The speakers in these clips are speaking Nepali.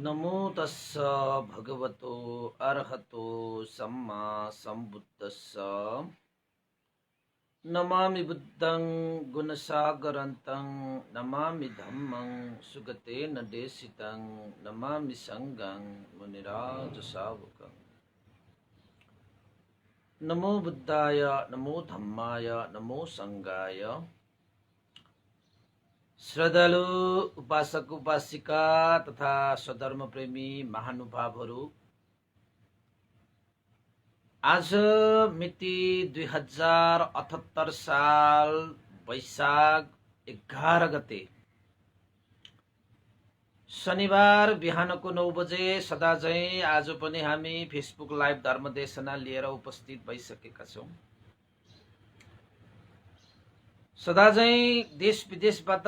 नमो तस्स भगवतो अर्हतो सम्मा सम्बुद्धस्स नमामि बुद्धं गुणसागरन्तं नमामि धम्मं सुगतेन देशितं नमामि संघं मुनिराजशावकं नमो बुद्धाय नमो धम्माय नमो संघाय श्रद्धालु उपासक उपासिका तथा स्वधर्म प्रेमी महानुभावहरू आज मिति 2078 साल वैशाख 11 गते शनिबार बिहानको 9 बजे सदा झैं आज पनि हामी फेसबुक लाइभ धर्मदेशना लिएर उपस्थित भइसकेका छौं। सदा झैं देश विदेशबाट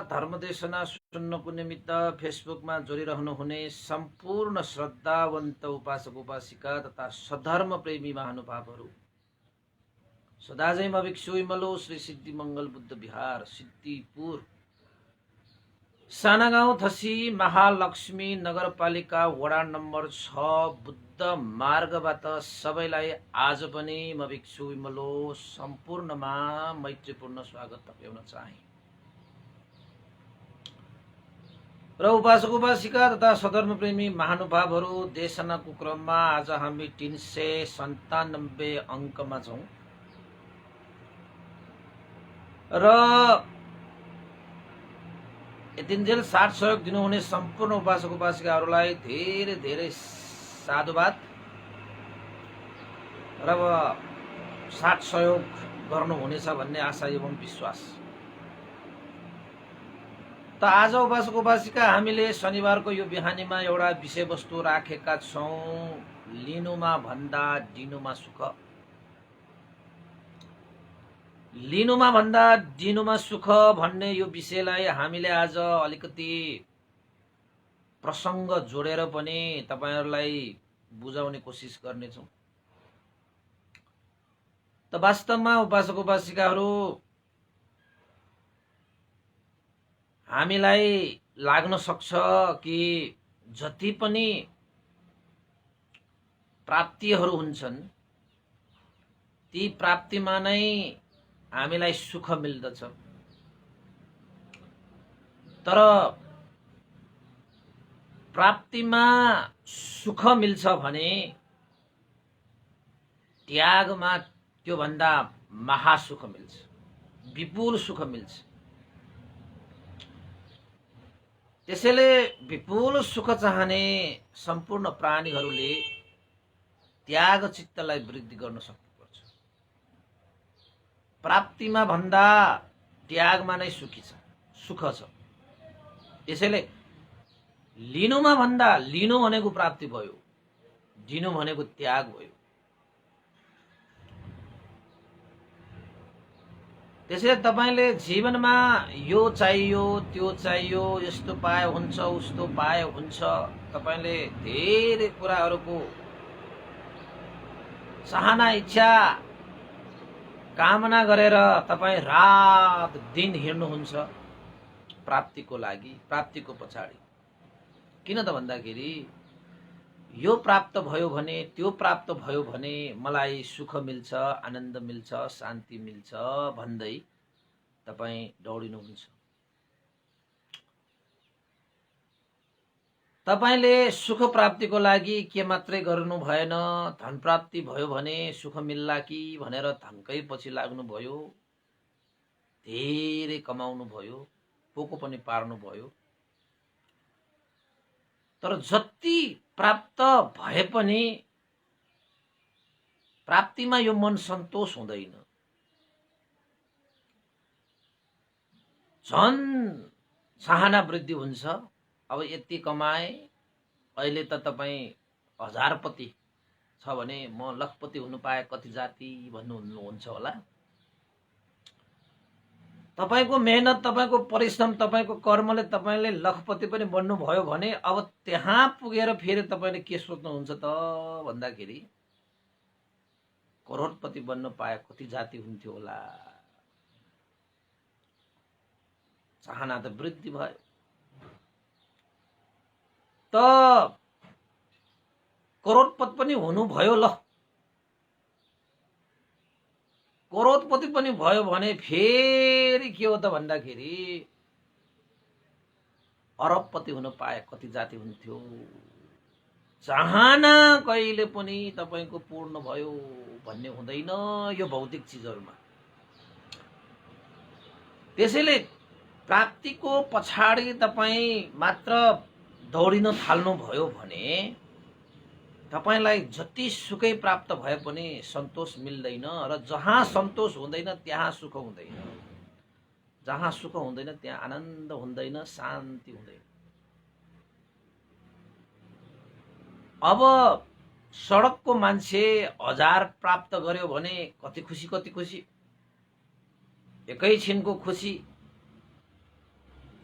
धर्मदेशना सुन्नको निमित्त फेसबुकमा जोडिरहनु हुने सम्पूर्ण श्रद्धावन्त उपासक उपासिका तथा सधर्म प्रेमी महानुभावहरू सदा झैं म भिक्षु विमलो श्री सिद्धि मंगल बुद्ध विहार सिद्धिपुर साना गाउँ थसी महालक्ष्मी नगरपालिका वडा नम्बर 6 बुद्ध मार्गबाट सबैलाई आज पनि म भिक्षु विमलो सम्पूर्णमा मैत्रीपूर्ण स्वागत टक्र्याउन चाहे र उपासक उपासिका तथा सधर्म प्रेमी महानुभावहरू देशनाको क्रममा आज हामी 397 अङ्कमा छौं र यतिन्जेल साथ सहयोग दिनुहुने सम्पूर्ण उपासक उपासिकाहरूलाई धेरै धेरै साधुवाद र साथ सहयोग गर्नुहुनेछ भन्ने आशा एवं विश्वास। त आज उपासक उपासिका हामीले शनिबारको यो बिहानीमा एउटा विषयवस्तु राखेका छौं, लिनुमा भन्दा दिनुमा सुख। लिनुमा भन्दा दिनुमा सुख भन्ने यो विषयलाई हामीले आज अलिकति प्रसंग जोडेर पनि तपाईहरुलाई बुझाउने कोसिस गर्नेछौं। त वास्तवमा उपासक उपासिकाहरू हामीलाई लाग्न सक्छ कि जति पनि प्राप्तिहरू हुन्छन् ती प्राप्तिमा नै हामीलाई सुख मिल्दछ, तर प्राप्तिमा सुख मिल्छ भने त्यागमा त्यो भन्दा महासुख मिल्छ, विपुल सुख मिल्छ। त्यसैले विपुल सुख चाहने सम्पूर्ण प्राणीहरूले त्याग चित्तलाई वृद्धि गर्न सक्नुपर्छ। प्राप्तिमा भन्दा त्यागमा नै सुखी छ, सुख छ। त्यसैले लिनुमा भन्दा लिनु भनेको प्राप्ति भयो, दिनु भनेको त्याग भयो। त्यसैले तपाईले जीवनमा यो चाहियो त्यो चाहियो, यस्तो पाए हुन्छ उस्तो पाए हुन्छ, तपाईले धेरै कुराहरूको चाहना इच्छा कामना गरेर तपाई रात दिन हिँड्नुहुन्छ प्राप्तिको लागि, प्राप्तिको पछाडि। किन त भन्दाखेरि यो प्राप्त भयो भने त्यो प्राप्त भयो भने मलाई सुख मिल्छ, आनन्द मिल्छ, शान्ति मिल्छ भन्दै तपाई दौडिनुहुन्छ। तपाईले सुख प्राप्तिको लागि के मात्रै गर्नु भएन, धन प्राप्ति भयो भने सुख मिल्ला कि भनेर धनकै पछि लाग्नु भयो, धेरै कमाउनु भयो, पोको पनि पार्नु भयो। तर जति प्राप्त भए पनि प्राप्तिमा यो मन सन्तोष हुँदैन। झन् चाहना वृद्धि हुन्छ। अब यति कमाए, अहिले त तपाई हजारपति छ भने म लखपति हुनु पाए कति जाति भन्नुहुन्छ होला। तपाईको मेहनत, तपाईको परिश्रम, तपाईको कर्मले तपाईले लखपति पनि बन्नु भयो भने अब त्यहाँ पुगेर फेरि तपाईले के सोच्नुहुन्छ त भन्दाखेरि करोडपति बन्न पाए कति जाति हुन्थ्यो होला। चाहना त वृद्धि भयो। त करोडपति पनि हुनुभयो ल, करोडपति पनि भयो भने फेरि के हो त भन्दाखेरि अरबपति हुन पाए कति जाति हुन्थ्यो। चाहना कहिले पनि तपाईको पूर्ण भयो भन्ने हुँदैन यो भौतिक चिजहरुमा। त्यसैले प्राप्तिको पछाडि तपाई मात्र दौडिन थाल्नु भयो भने तपाईलाई जति सुखै प्राप्त भए पनि सन्तोष मिल्दैन र जहाँ सन्तोष हुँदैन त्यहाँ सुख हुँदैन, जहाँ सुख हुँदैन त्यहाँ आनन्द हुँदैन, शान्ति हुँदैन। अब सडकको मान्छे 1000 प्राप्त गर्यो भने कति खुसी, एकैछिनको खुसी।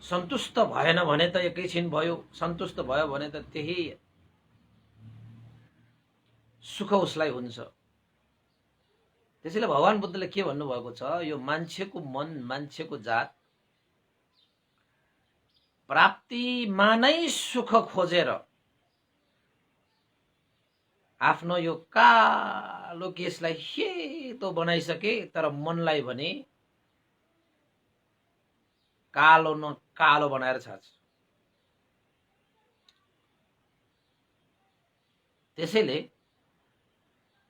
सन्तुष्ट भएन भने त एकैछिन भयो, सन्तुष्ट भयो भने त त्यही सुख उसलाई हुन्छ। त्यसैले भगवान बुद्धले के भन्नुभएको छ, यो मान्छेको मन, मान्छेको जात प्राप्तिमा नै सुख खोजेर आफ्नो यो कालो केसलाई सेतो बनाइसके, तर मनलाई भने कालो न कालो बनाएर छाड्छ। त्यसैले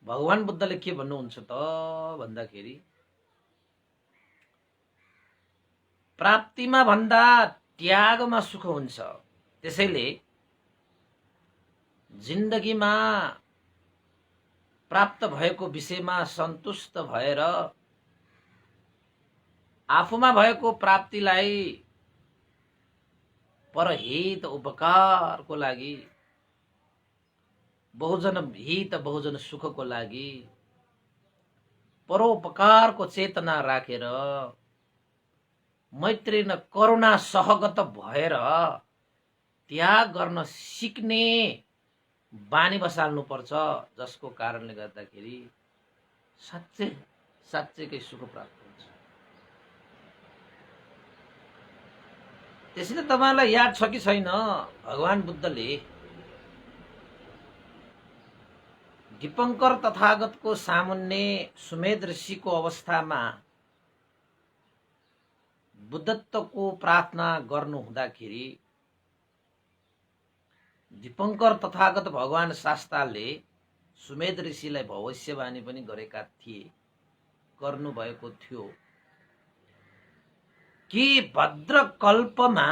भगवान बुद्धले के भन्नुहुन्छ त भन्दाखेरि प्राप्तिमा भन्दा त्यागमा सुख हुन्छ। त्यसैले जिन्दगीमा प्राप्त भएको विषयमा सन्तुष्ट भएर आफूमा भएको प्राप्तिलाई परहित उपकारको लागि, बहुजन हित बहुजन सुखको लागि परोपकारको चेतना राखेर मैत्री न करुणा सहगत भएर त्याग गर्न सिक्ने बानी बसाल्नु पर्छ, जसको कारणले गर्दाखेरि साँच्चै साँच्चैकै सुख प्राप्त हुन्छ। त्यसैले तपाईलाई याद छ कि छैन, भगवान बुद्धले दीपंकर तथागतको सामुन्ने सुमेध ऋषिको अवस्थामा बुद्धत्वको प्रार्थना गर्नु हुँदाखेरि दीपंकर तथागत भगवान शास्ताले सुमेध ऋषिलाई भविष्यवाणी पनि गरेका थिए, गर्नु भएको थियो कि भद्रकल्पमा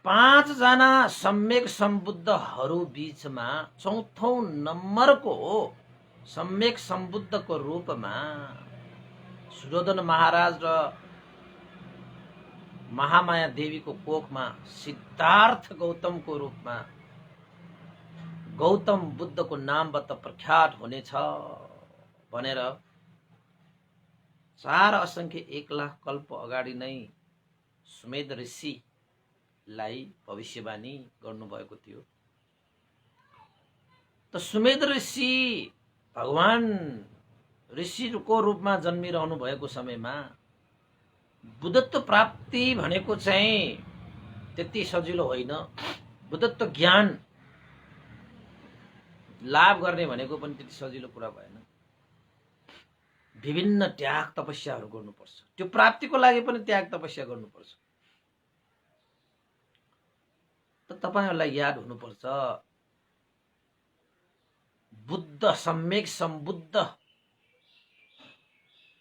5 जना सम्यक सम्बुद्धहरू बीचमा चौथौ नम्बरको सम्यक सम्बुद्धको रूपमा सुयोधन महाराज र महामाया देवीको कोखमा सिद्धार्थ गौतमको रूपमा गौतम बुद्धको नामबाट प्रख्यात हुनेछ भनेर 4 असंख्य 1 लाख कल्प अगाडि नै सुमेध ऋषिलाई भविष्यवाणी गर्नुभएको थियो। त सुमेध ऋषि भगवान ऋषिको रूपमा जन्मिरहनु भएको समयमा बुद्धत्व प्राप्ति भनेको चाहिँ त्यति सजिलो होइन। बुद्धत्व ज्ञान लाभ गर्ने भनेको पनि त्यति सजिलो कुरा भएन। विभिन्न त्याग तपस्याहरू गर्नुपर्छ, त्यो प्राप्तिको लागि पनि त्याग तपस्या गर्नुपर्छ। त तपाईहरुलाई याद हुनुपर्छ, बुद्ध सम्यक सम्बुद्ध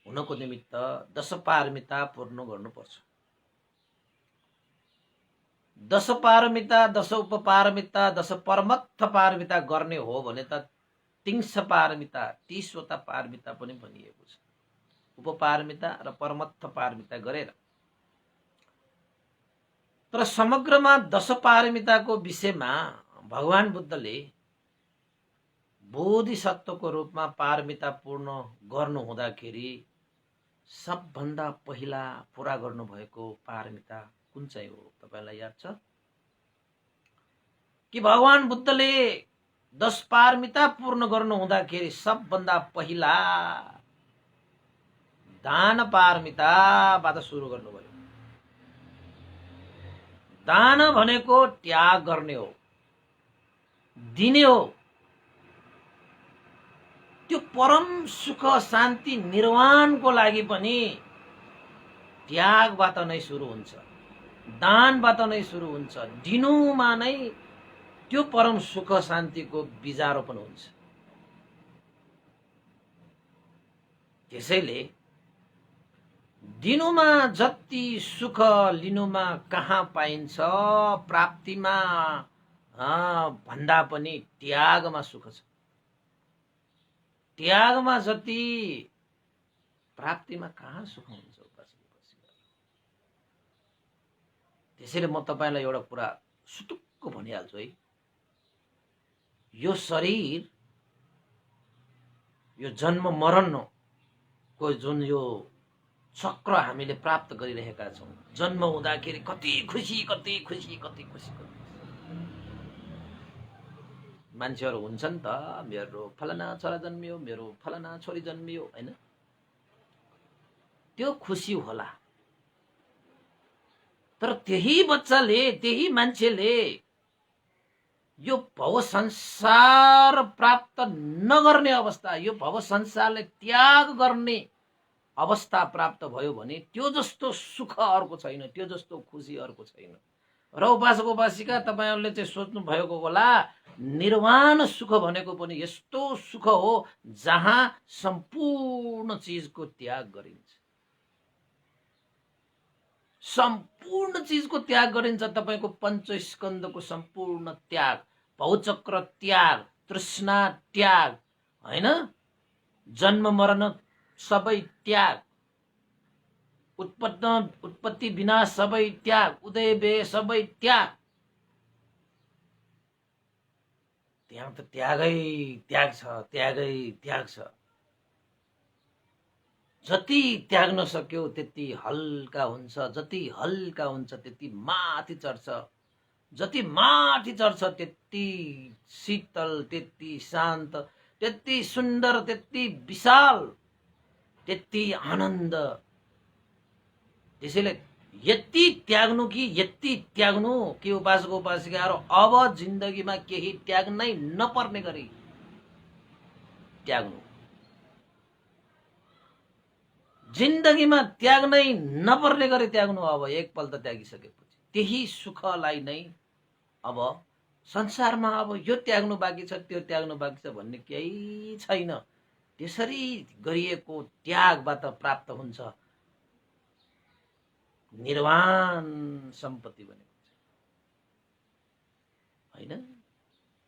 हुनको निमित्त 10 पारमिता पूर्ण गर्नुपर्छ। 10 पारमिता, 10 उपपारमिता, 10 परमत्थ पारमिता गर्ने हो भने त 30 पारमिता, 30 वटा पारमिता पनि भनिएको छ। उपपारमिता र परमत्थ पारमिता गरेर। तर समग्रमा 10 पारमिताको विषयमा भगवान बुद्धले बोधिसत्वको रूपमा पारमिता पूर्ण गर्नु हुँदाखेरि सबभन्दा पहिला पूरा गर्नु भएको पारमिता कुन चाहिँ हो तपाईलाई याद छ कि भगवान बुद्धले 10 पारमिता पूर्ण गर्नु हुँदाखेरि सबभन्दा पहिला दान पारमिताबाट सुरु गर्नुभयो। दान भनेको त्याग गर्ने हो, दिने हो। त्यो परम सुख शान्ति निर्वाणको लागि पनि त्यागबाट नै सुरु हुन्छ, दानबाट नै सुरु हुन्छ। दिनुमा नै त्यो परम सुख शान्तिको बीजारोपण हुन्छ। त्यसैले दिनुमा जति सुख लिनुमा कहाँ पाइन्छ, प्राप्तिमा भन्दा पनि त्यागमा सुख छ। त्यागमा जति प्राप्तिमा कहाँ सुख हुन्छ। त्यसैले म तपाईलाई एउटा कुरा सुटुक्क भनिहाल्छु है, यो शरीर, यो जन्म मरणको जुन यो चक्र हामीले प्राप्त गरिरहेका छौँ, जन्म हुँदाखेरि कति खुसी कति खुसी कति खुसी मान्छेहरू हुन्छन् त, मेरो फलाना छोरा जन्मियो, मेरो फलाना छोरी जन्मियो, हैन? त्यो खुसी होला। तर त्यही बच्चाले, त्यही मान्छेले यो भव संसार प्राप्त नगर्ने अवस्था, यो भव संसारले त्याग गर्ने अवस्था प्राप्त भयो भने त्यो जस्तो सुख अर्को छैन, त्यो जस्तो खुसी अर्को छैन। र उपासक उपासिका, तपाईहरुले चाहिँ सोच्नु भएको होला, निर्वाण सुख भनेको पनि यस्तो सुख हो जहाँ सम्पूर्ण चीजको त्याग गरिन्छ, सम्पूर्ण चीजको त्याग गरिन्छ। तपाईको पञ्चस्कन्धको सम्पूर्ण त्याग, भवचक्र त्याग, तृष्णा त्याग, हैन? जन्म मरण सबै त्याग, उत्पत्ति विनाश सबै त्याग, उदय व्यय सबै त्याग। त्यहाँ त त्यागै त्याग छ, त्यागै त्याग छ। जति त्याग्न सक्यो त्यति हल्का हुन्छ, जति हल्का हुन्छ त्यति माथि चढ्छ, जति माथि चढ्छ त्यति शीतल, त्यति शान्त, त्यति सुन्दर, त्यति विशाल, त्यति आनन्द। त्यसैले यति त्याग्नु कि यति त्याग्नु कि उपासक उपासिकाहरू अब जिन्दगीमा केही त्याग्नै नपर्ने गरी त्याग्नु, जिन्दगीमा त्याग्नै नपर्ने गरी त्याग्नु। अब एकपल्ट त्यागिसकेपछि त्यही सुखलाई नै अब संसारमा अब यो त्याग्नु बाँकी छ, त्यो त्याग्नु बाँकी छ भन्ने केही छैन। त्यसरी गरिएको त्यागबाट प्राप्त हुन्छ निर्वाण सम्पत्ति भनेको हैन?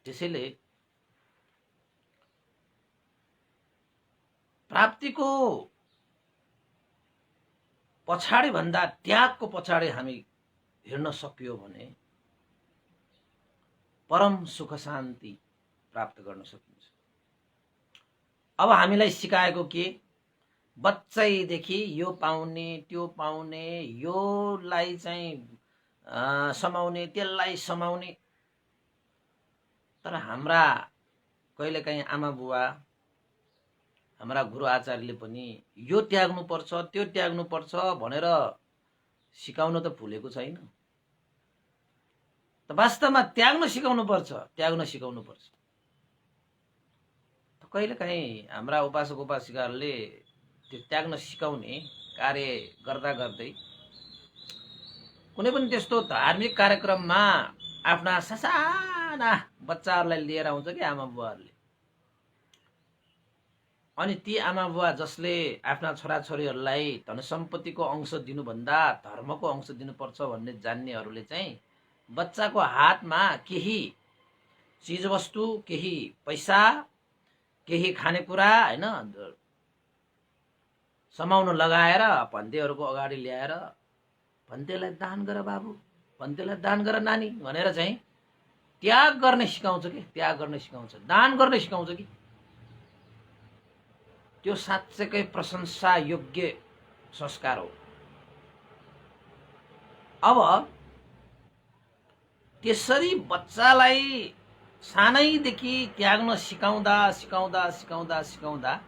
त्यसैले प्राप्तिको पछाडि भन्दा त्यागको पछाडि हामी हिँड्न सकियो भने परम सुख शान्ति प्राप्त गर्न सकिन्छ। अब हामीलाई सिकाएको के? बच्चैदेखि यो पाउने त्यो पाउने, योलाई चाहिँ समाउने, त्यसलाई समाउने। तर हाम्रा कहिलेकाहीँ आमा बुवा, हाम्रा गुरु आचार्यले पनि यो त्याग्नु पर्छ, त्यो त्याग्नु पर्छ भनेर सिकाउन त भुलेको छैन। त वास्तवमा त्याग्न सिकाउनु पर्छ, त्याग्न सिकाउनु पर्छ। त कहिलेकाहीँ हाम्रा उपासक उपासिकाहरूले त्यो त्याग्न सिकाउने कार्य गर्दा गर्दै कुनै पनि त्यस्तो धार्मिक कार्यक्रममा आफ्ना साना बच्चाहरूलाई लिएर आउँछ कि आमा बुवाहरूले। अनि ती आमा बुवा जसले आफ्ना छोराछोरीहरूलाई धन सम्पत्तिको अंश दिनुभन्दा धर्मको अंश दिनुपर्छ भन्ने जान्नेहरूले चाहिँ बच्चाको हातमा केही चीजवस्तु, केही पैसा, केही खानेकुरा हैन समाउन लगाएर भन्तेहरूको अगाडि ल्याएर भन्तेलाई दान गर बाबु, भन्तेलाई दान गर नानी भनेर चाहिँ त्याग गर्ने सिकाउँछ कि, त्याग गर्ने सिकाउँछ, दान गर्ने सिकाउँछ कि। त्यो साँच्चैकै प्रशंसा योग्य संस्कार हो। अब त्यसरी बच्चालाई सानैदेखि त्याग्न सिकाउँदा सिकाउँदा सिकाउँदा सिकाउँदा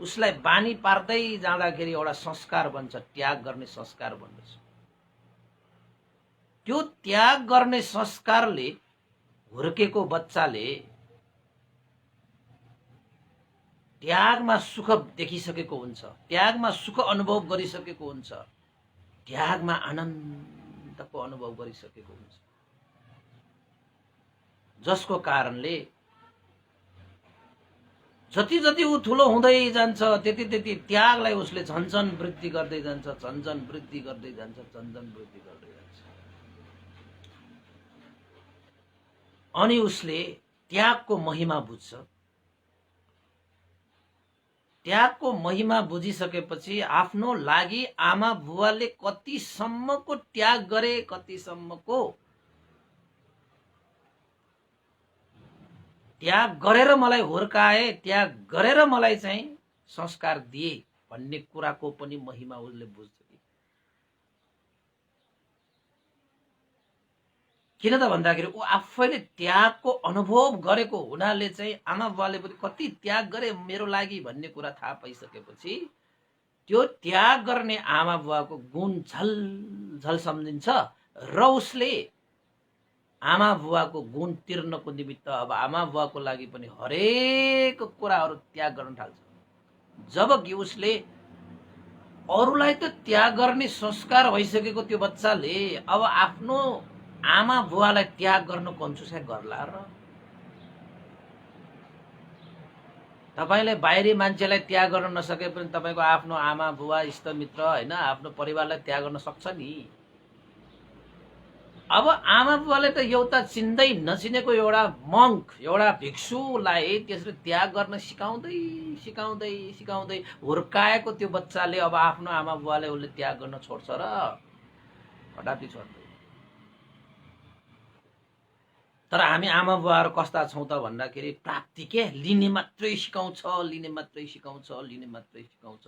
उसलाई बानी पार्दै जाँदाखेरि एउटा संस्कार बन्छ, त्याग गर्ने संस्कार बन्दछ। त्यो त्याग गर्ने संस्कारले हुर्केको बच्चाले त्यागमा सुख देखिसकेको हुन्छ, त्यागमा सुख अनुभव गरिसकेको हुन्छ, त्यागमा आनन्दको अनुभव गरिसकेको हुन्छ, जसको कारणले जति जति ऊ ठुलो हुँदै जान्छ त्यति त्यति त्यागलाई उसले झन्झन वृद्धि गर्दै जान्छ, झन्झन वृद्धि गर्दै जान्छ, झन्झन वृद्धि गर्दै जान्छ। अनि उसले त्यागको महिमा बुझ्छ। त्यागको महिमा बुझिसकेपछि आफ्नो लागि आमा बुवाले कतिसम्मको त्याग गरे, कतिसम्मको त्याग गरेर मलाई हुर्काए, त्याग गरेर मलाई चाहिँ संस्कार दिए भन्ने कुराको पनि महिमा उसले बुझ्छ। किन त भन्दाखेरि ऊ आफैले त्यागको अनुभव गरेको हुनाले चाहिँ आमा बुवाले पनि कति त्याग गरे मेरो लागि भन्ने कुरा थाहा पाइसकेपछि त्यो त्याग गर्ने आमा बुवाको गुण झल सम्झिन्छ र उसले आमा बुवाको गुण तिर्नको निमित्त अब आमा बुवाको लागि पनि हरेक कुराहरू त्याग गर्न थाल्छ। जबकि उसले अरूलाई त त्याग गर्ने संस्कार भइसकेको त्यो बच्चाले अब आफ्नो आमा बुवालाई त्याग गर्न कन्जुसाइ गर्ला र? तपाईले बाहिरी मान्छेलाई त्याग गर्न नसके पनि तपाईको आफ्नो आमा बुवा इष्टमित्र हैन आफ्नो परिवारलाई त्याग गर्न सक्छ नि। अब आमा बुवाले त एउटा चिन्दै नचिनेको एउटा मङ्क एउटा भिक्षुलाई त्यसले त्याग गर्न सिकाउँदै सिकाउँदै सिकाउँदै हुर्काएको त्यो बच्चाले अब आफ्नो आमा बुवाले उसले त्याग गर्न छोड्छ र? कदापि छोड्दैन। तर हामी आमा बुवाहरू कस्ता छौं त भन्दाखेरि प्राप्ति के लिने मात्रै सिकाउँछ, लिने मात्रै सिकाउँछ, लिने मात्रै सिकाउँछ,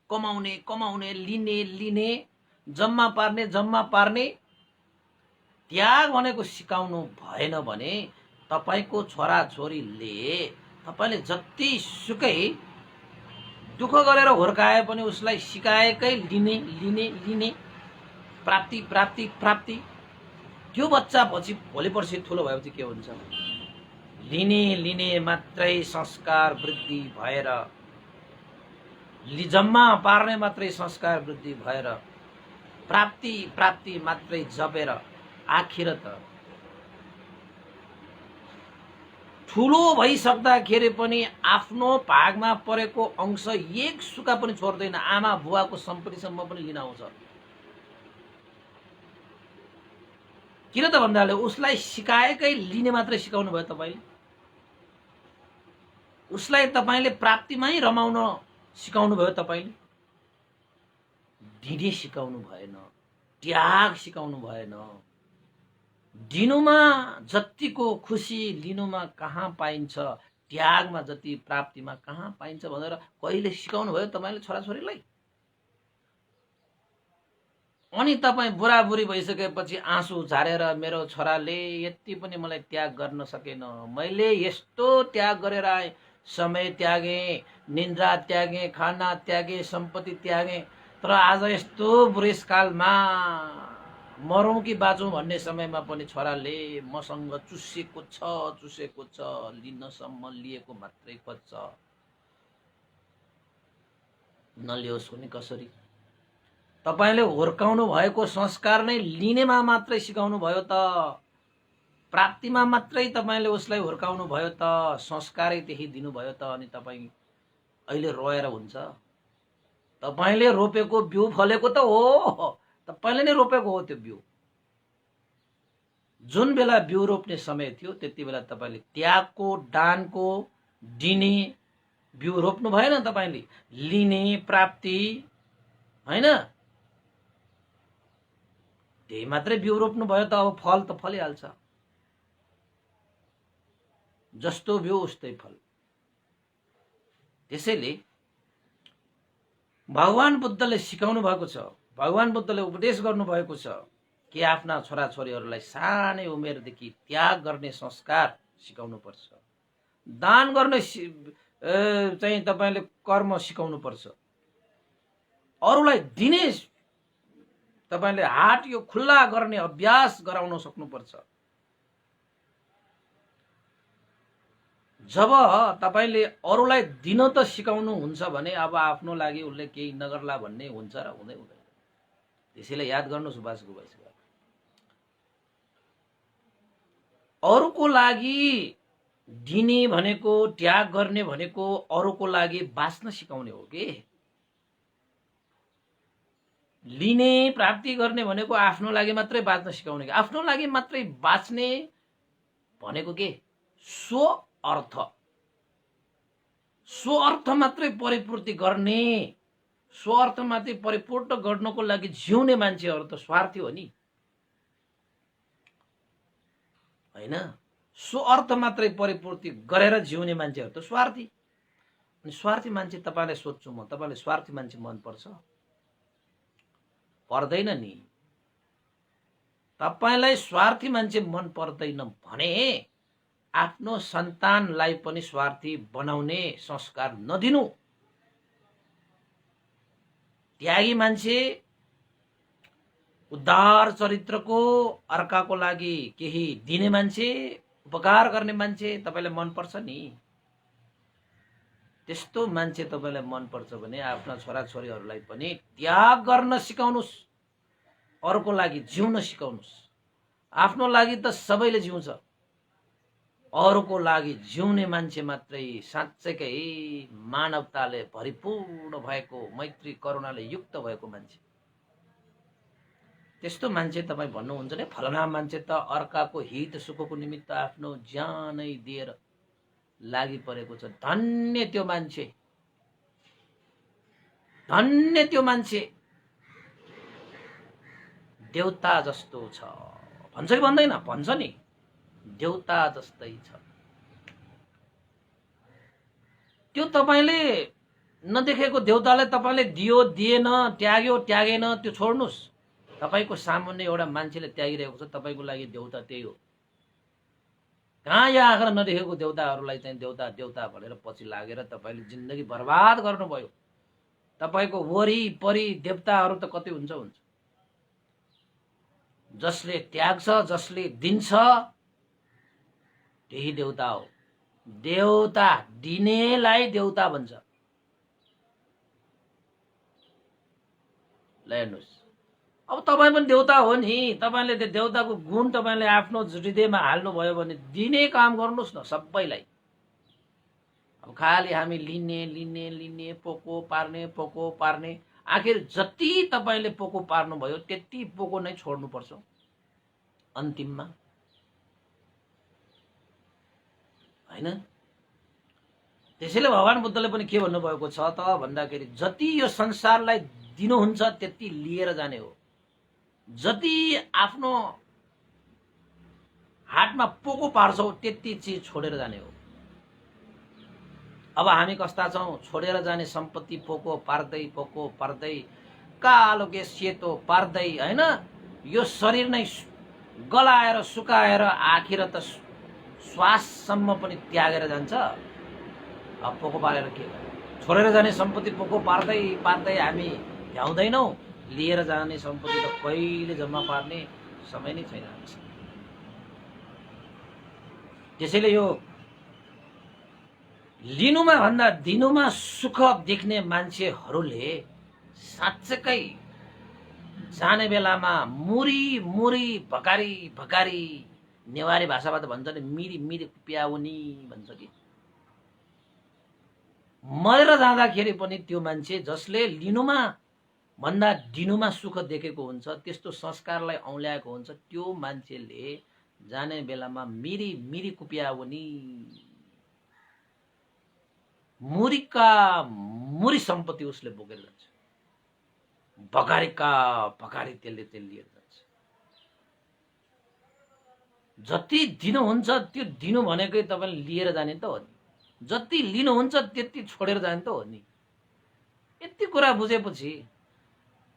कमाउने कमाउने लिने लिने जम्मा पार्ने जम्मा पार्ने। त्याग भनेको सिकाउनु भएन भने तपाईको छोरा छोरीले तपाईले जति सुकै दुःख गरेर हुर्काए पनि उसलाई सिकाएकै लिने लिने लिने प्राप्ति प्राप्ति प्राप्ति। त्यो बच्चा पछि भोलि पर्सि ठुलो भएपछि के हुन्छ? लिने लिने मात्रै संस्कार वृद्धि भएर जम्मा पार्ने मात्रै संस्कार वृद्धि भएर प्राप्ति प्राप्ति मात्रै जपेर आखिर त ठुलो भइसक्दाखेरि पनि आफ्नो भागमा परेको अंश एक सुका पनि छोड्दैन, आमा बुवाको सम्पत्तिसम्म पनि लिन आउँछ। किन त भन्दाले उसलाई सिकाएकै लिने मात्रै सिकाउनु भयो तपाईले, उसलाई तपाईले प्राप्तिमै रमाउन सिकाउनु भयो, तपाईले दिने सिकाउनु भएन, त्याग सिकाउनु भएन। दिनुमा जतिको खुसी लिनुमा कहाँ पाइन्छ, त्यागमा जति प्राप्तिमा कहाँ पाइन्छ भनेर कहिले सिकाउनु भयो तपाईले छोराछोरीलाई? अनि तपाई बुढाबुढी भइसकेपछि आँसु झारेर मेरो छोराले यति पनि मलाई त्याग गर्न सकेन, मैले यस्तो त्याग गरेर आए, समय त्यागे, निन्द्रा त्यागे, खाना त्यागे, सम्पत्ति त्यागे, तर आज यस्तो बुढेसकालमा मरौँ कि बाँचौँ भन्ने समयमा पनि छोराले मसँग चुसेको छ, लिनसम्म लिएको मात्रै खोज्छ। नलियोस् कुनै कसरी? तपाईले हुर्काउनु भएको संस्कार नै लिनेमा मात्रै सिकाउनु भयो त, प्राप्तिमा मात्रै तपाईले उसलाई हुर्काउनु भयो त, संस्कारै त्यही दिनुभयो त। अनि तपाई अहिले रोएर हुन्छ? तपाईले रोपेको बिउ फलेको त हो, तपाईले नै रोपेको हो त्यो बिउ। जुन बेला बिउ रोप्ने समय थियो त्यति बेला तपाईले त्यागको दानको दिने बिउ रोप्नु भएन, तपाईले लिने प्राप्ति हैन त्यही मात्रै बिउ रोप्नु भयो त। अब फल त फलिहाल्छ, जस्तो बिउ उस्तै फल। त्यसैले भगवान बुद्धले सिकाउनु भएको छ, भगवान बुद्धले उपदेश गर्नु भएको छ कि आफ्ना छोराछोरीहरूलाई सानै उमेरदेखि त्याग गर्ने संस्कार सिकाउनु पर्छ, दान गर्ने चाहिँ तपाईले कर्म सिकाउनु पर्छ, अरूलाई दिने तपाईले हात यो खुल्ला गर्ने अभ्यास गराउन सक्नुपर्छ। जब तपाईले अरूलाई दिन त सिकाउनु हुन्छ भने अब आफ्नो लागि उसले केही नगर्ला भन्ने हुन्छ र हुँदै हुँदैन। त्यसैले याद गर्नु सुभाष गुबासी, अरूको लागि दिने भनेको, त्याग गर्ने भनेको अरूको लागि बाँच्न सिकाउने हो के। लिने प्राप्ति गर्ने भनेको आफ्नो लागि मात्रै बाँच्न सिकाउने, आफ्नो लागि मात्रै बाँच्ने भनेको के, स्व अर्थ मात्रै परिपूर्ति गर्ने, स्व अर्थ मात्रै परिपूर्ण गर्नको लागि जिउने मान्छेहरू त स्वार्थी हो नि, हैन। स्व अर्थ मात्रै परिपूर्ति गरेर जिउने मान्छेहरू त स्वार्थी। अनि स्वार्थी मान्छे तपाईलाई सोध्छु म, तपाईलाई स्वार्थी मान्छे मन पर्छ? पर्दैन नि। तपाईलाई स्वार्थी मान्छे मन पर्दैन भने आफ्नो सन्तानलाई पनि स्वार्थी बनाउने संस्कार नदिनु। त्यागी मान्छे, उद्धार चरित्रको, अर्काको लागि केही दिने मान्छे, उपकार गर्ने मान्छे तपाईलाई मन पर्छ नि। त्यस्तो मान्छे तपाईलाई मन पर्छ भने आफ्ना छोराछोरीहरूलाई पनि त्याग गर्न सिकाउनुस्, अरूको लागि जिउन सिकाउनुस्। आफ्नो लागि त सबैले जिउँछ, अरूको लागि जिउने मान्छे मात्रै साँच्चैकै मानवताले भरिपूर्ण भएको, मैत्री करुणाले युक्त भएको मान्छे। त्यस्तो मान्छे तपाईँ भन्नुहुन्छ नि, फलाना मान्छे त अर्काको हित सुखको निमित्त आफ्नो ज्यानै दिएर लागि परेको छ, धन्य त्यो मान्छे, धन्य त्यो मान्छे, देउता जस्तो छ भन्छ कि भन्दैन? भन्छ नि, देउता जस्तै छ। त्यो तपाईले नदेखेको देउतालाई तपाईले दियो दिएन, त्याग्यो त्यागेन, त्यो छोड्नुस्। तपाईको सामुन्ने एउटा मान्छेले त्यागिरहेको छ, तपाईको लागि देउता त्यही हो। कहाँ यहाँ आएर नदेखेको देउताहरूलाई चाहिँ देउता देउता भनेर पछि लागेर तपाईले जिन्दगी बर्बाद गर्नुभयो। तपाईको वरिपरि देवताहरू त कतै हुन्छ हुन्छ। जसले त्याग्छ, जसले दिन्छ, त्यही देउता हो। देउता दिनेलाई देउता भन्छ। ल हेर्नुस्, अब तपाईँ पनि देउता हो नि। तपाईले त्यो देउताको गुण तपाईले आफ्नो हृदयमा हाल्नुभयो भने दिने काम गर्नुस् न सबैलाई। अब खाली हामी लिने लिने लिने, पोको पार्ने, आखिर जति तपाईले पोको पार्नुभयो त्यति पोको नै छोड्नुपर्छ अन्तिममा, हैन? त्यसैले भगवान बुद्धले पनि के भन्नुभएको छ त भन्दाखेरि, जति यो संसारलाई दिनुहुन्छ त्यति लिएर जाने हो, जति आफ्नो हातमा पोको पार्छौ त्यति चिज छोडेर जाने हो। अब हामी कस्ता छौं, छोडेर जाने सम्पत्ति पोको पार्दै कालो के सेतो पार्दै, हैन? यो शरीर नै गलाएर सुकाएर आखिर त श्वाससम्म पनि त्यागेर जान्छ। अब पोको पारेर के गर्नु? छोडेर जाने सम्पत्ति पोको पार्दै हामी भ्याउँदैनौँ। लिएर जाने सम्पत्ति त कहिले जम्मा पार्ने समय नै छैन। त्यसैले यो लिनुमा भन्दा दिनुमा सुख देख्ने मान्छेहरूले साँच्चै जाने बेलामा मुरी मुरी भकारी, नेवारी भाषाबाट भन्छ नि, मिरी मिरी प्याउनी भन्छ कि। मरेर जाँदाखेरि पनि त्यो मान्छे जसले लिनुमा भन्दा दिनुमा सुख देखेको हुन्छ, त्यस्तो संस्कारलाई औल्याएको हुन्छ, त्यो मान्छेले जाने बेलामा मिरी मिरी कुप्याउनी, मुरीका मुरी सम्पत्ति उसले बोकेर जान्छ, भकारीका भकारी त्यसले लिएर जान्छ। जति दिनुहुन्छ त्यो दिनु भनेकै तपाईले लिएर जाने त हो नि, जति लिनुहुन्छ त्यति छोडेर जाने त हो नि। यति कुरा बुझेपछि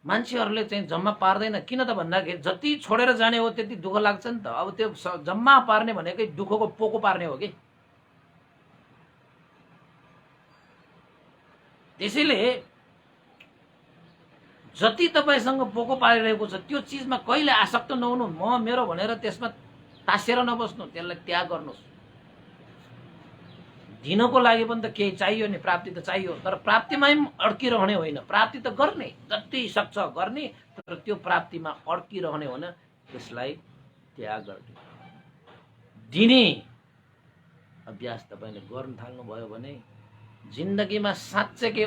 मान्छेहरूले चाहिँ जम्मा पार्दैन। किन त भन्दाखेरि जति छोडेर जाने हो त्यति दुःख लाग्छ नि त। अब त्यो जम्मा पार्ने भनेकै दुःखको पोको पार्ने हो कि। त्यसैले जति तपाईसँग पोको पारिरहेको छ त्यो चिजमा कहिले आसक्त नहुनु, म मेरो भनेर त्यसमा तासेर नबस्नु, त्यसलाई त्याग गर्नुहोस्। दिनको लागि पनि त केही चाहियो नि, प्राप्ति त चाहियो, तर प्राप्तिमा पनि अड्किरहने होइन, प्राप्ति त गर्ने जति सक्छ गर्ने, तर त्यो प्राप्तिमा अड्किरहने होइन, त्यसलाई त्याग गर्ने। दिने अभ्यास तपाईले गर्न थाल्नुभयो भने जिन्दगीमा साँच्चै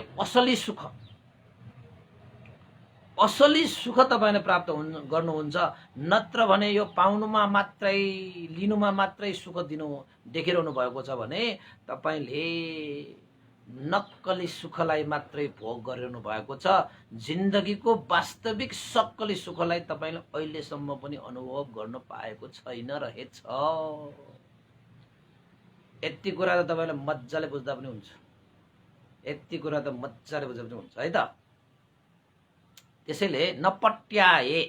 असली सुख तपाईले प्राप्त गर्नुहुन्छ। नत्र भने यो पाउनुमा मात्रै लिनुमा मात्रै सुख दिनु देखिरहनु भएको छ भने तपाईले नक्कली सुखलाई मात्रै भोग गरिरहनु भएको छ। जिन्दगीको वास्तविक सक्कली सुखलाई तपाईले अहिलेसम्म पनि अनुभव गर्न पाएको छैन रहेछ। यति कुरा त तपाईले मज्जाले बुझ्दा पनि हुन्छ, यति कुरा त मज्जाले बुझ्दा पनि हुन्छ है त। त्यसैले नपट्याए।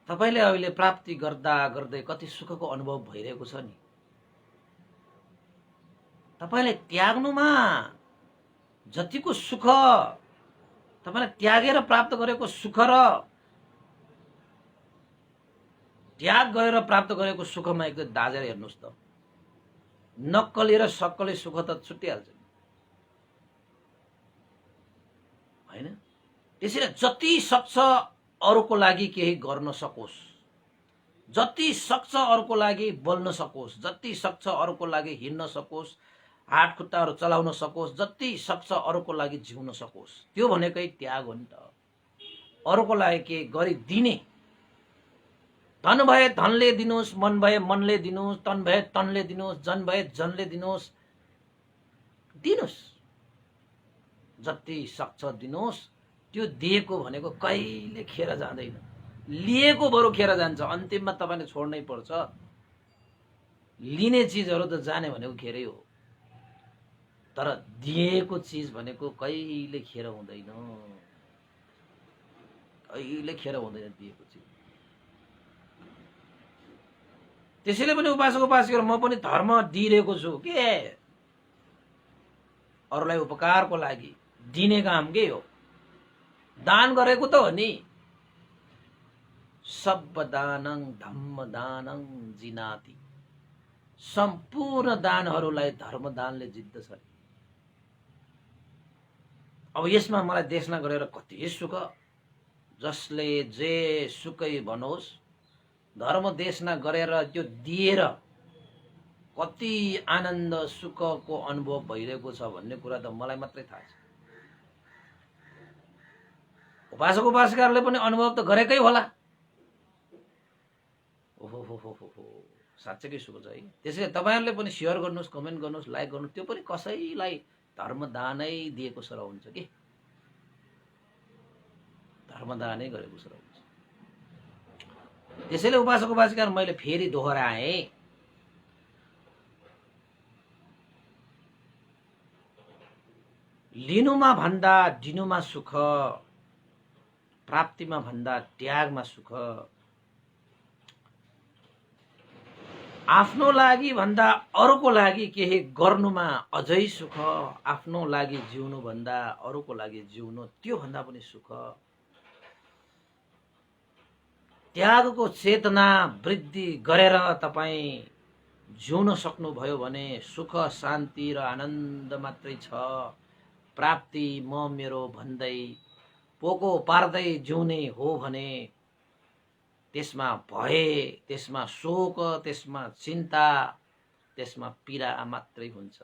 तपाईले अहिले प्राप्ति गर्दा गर्दै कति सुखको अनुभव भइरहेको छ नि, तपाईले त्याग्नुमा जतिको सुख, तपाईले त्यागेर प्राप्त गरेको सुख र त्याग गरेर प्राप्त गरेको सुखमा एकदम दाजेर हेर्नुहोस् त। नक्कली र सक्कली सुख त छुट्टिहाल्छ हैन। त्यसैले जति सक्छ अरूको लागि केही गर्न सकोस्, जति सक्छ अरूको लागि बोल्न सकोस्, जति सक्छ अरूको लागि हिँड्न सकोस्, हात खुट्टाहरू चलाउन सकोस्, जति सक्छ अरूको लागि जिउन सकोस्, त्यो भनेकै त्याग हो नि त। अरूको लागि के गरिदिने। धन भए धनले दिनुहोस्, मन भए मनले दिनुहोस्, तन भए तनले दिनुहोस्, जन भए जनले दिनुहोस्, दिनुहोस्, जति सक्छ दिनुहोस्। त्यो दिएको भनेको कहिले खेर जाँदैन, लिएको बरु खेर जान्छ। अन्तिममा तपाईले छोड्नै पर्छ। लिने चिजहरू त जाने भनेको खेरै हो, तर दिएको चिज भनेको कहिले खेर हुँदैन, कहिले खेर हुँदैन दिएको चिज। त्यसैले पनि उपासक उपासिका म पनि धर्म दिइरहेको छु के, अरूलाई उपकारको लागि दिने काम के हो, दान गरेको त हो नि। सब दानं धम्म दानं जिनाति। सम्पूर्ण दानहरूलाई धर्म दानले जित्दछ। अब यसमा मलाई देशना गरेर कति सुख, जसले जे सुकै भनोस्, धर्म देशना गरेर त्यो दिएर कति आनन्द सुखको अनुभव भइरहेको छ भन्ने कुरा त मलाई मात्रै थाहा छ। उपासक उपासिकाहरूले पनि अनुभव त गरेकै होला। ओहो हो हो हो, साँच्चै सुख छ है। त्यसैले तपाईहरुले पनि शेयर गर्नुहोस्, कमेन्ट गर्नुहोस्, लाइक गर्नुहोस्। त्यो पनि कसैलाई धर्म दानै दिएको सर हुन्छ कि, धर्म दानै गरेको सर हुन्छ। त्यसैले उपासक उपासिका मैले फेरि दोहोऱ्याए, लिनुमा भन्दा दिनुमा सुख, प्राप्तिमा भन्दा त्यागमा सुख, आफ्नो लागि भन्दा अरूको लागि केही गर्नुमा अझै सुख, आफ्नो लागि जिउनु भन्दा अरूको लागि जिउनु त्यो भन्दा पनि सुख। त्यागको चेतना वृद्धि गरेर तपाई जिउन सक्नुभयो भने सुख, शान्ति र आनन्द मात्रै छ। प्राप्ति म मेरो भन्दै पोको पार्दै जिउने हो भने त्यसमा भय, त्यसमा शोक, त्यसमा चिन्ता, त्यसमा पीडा मात्रै हुन्छ।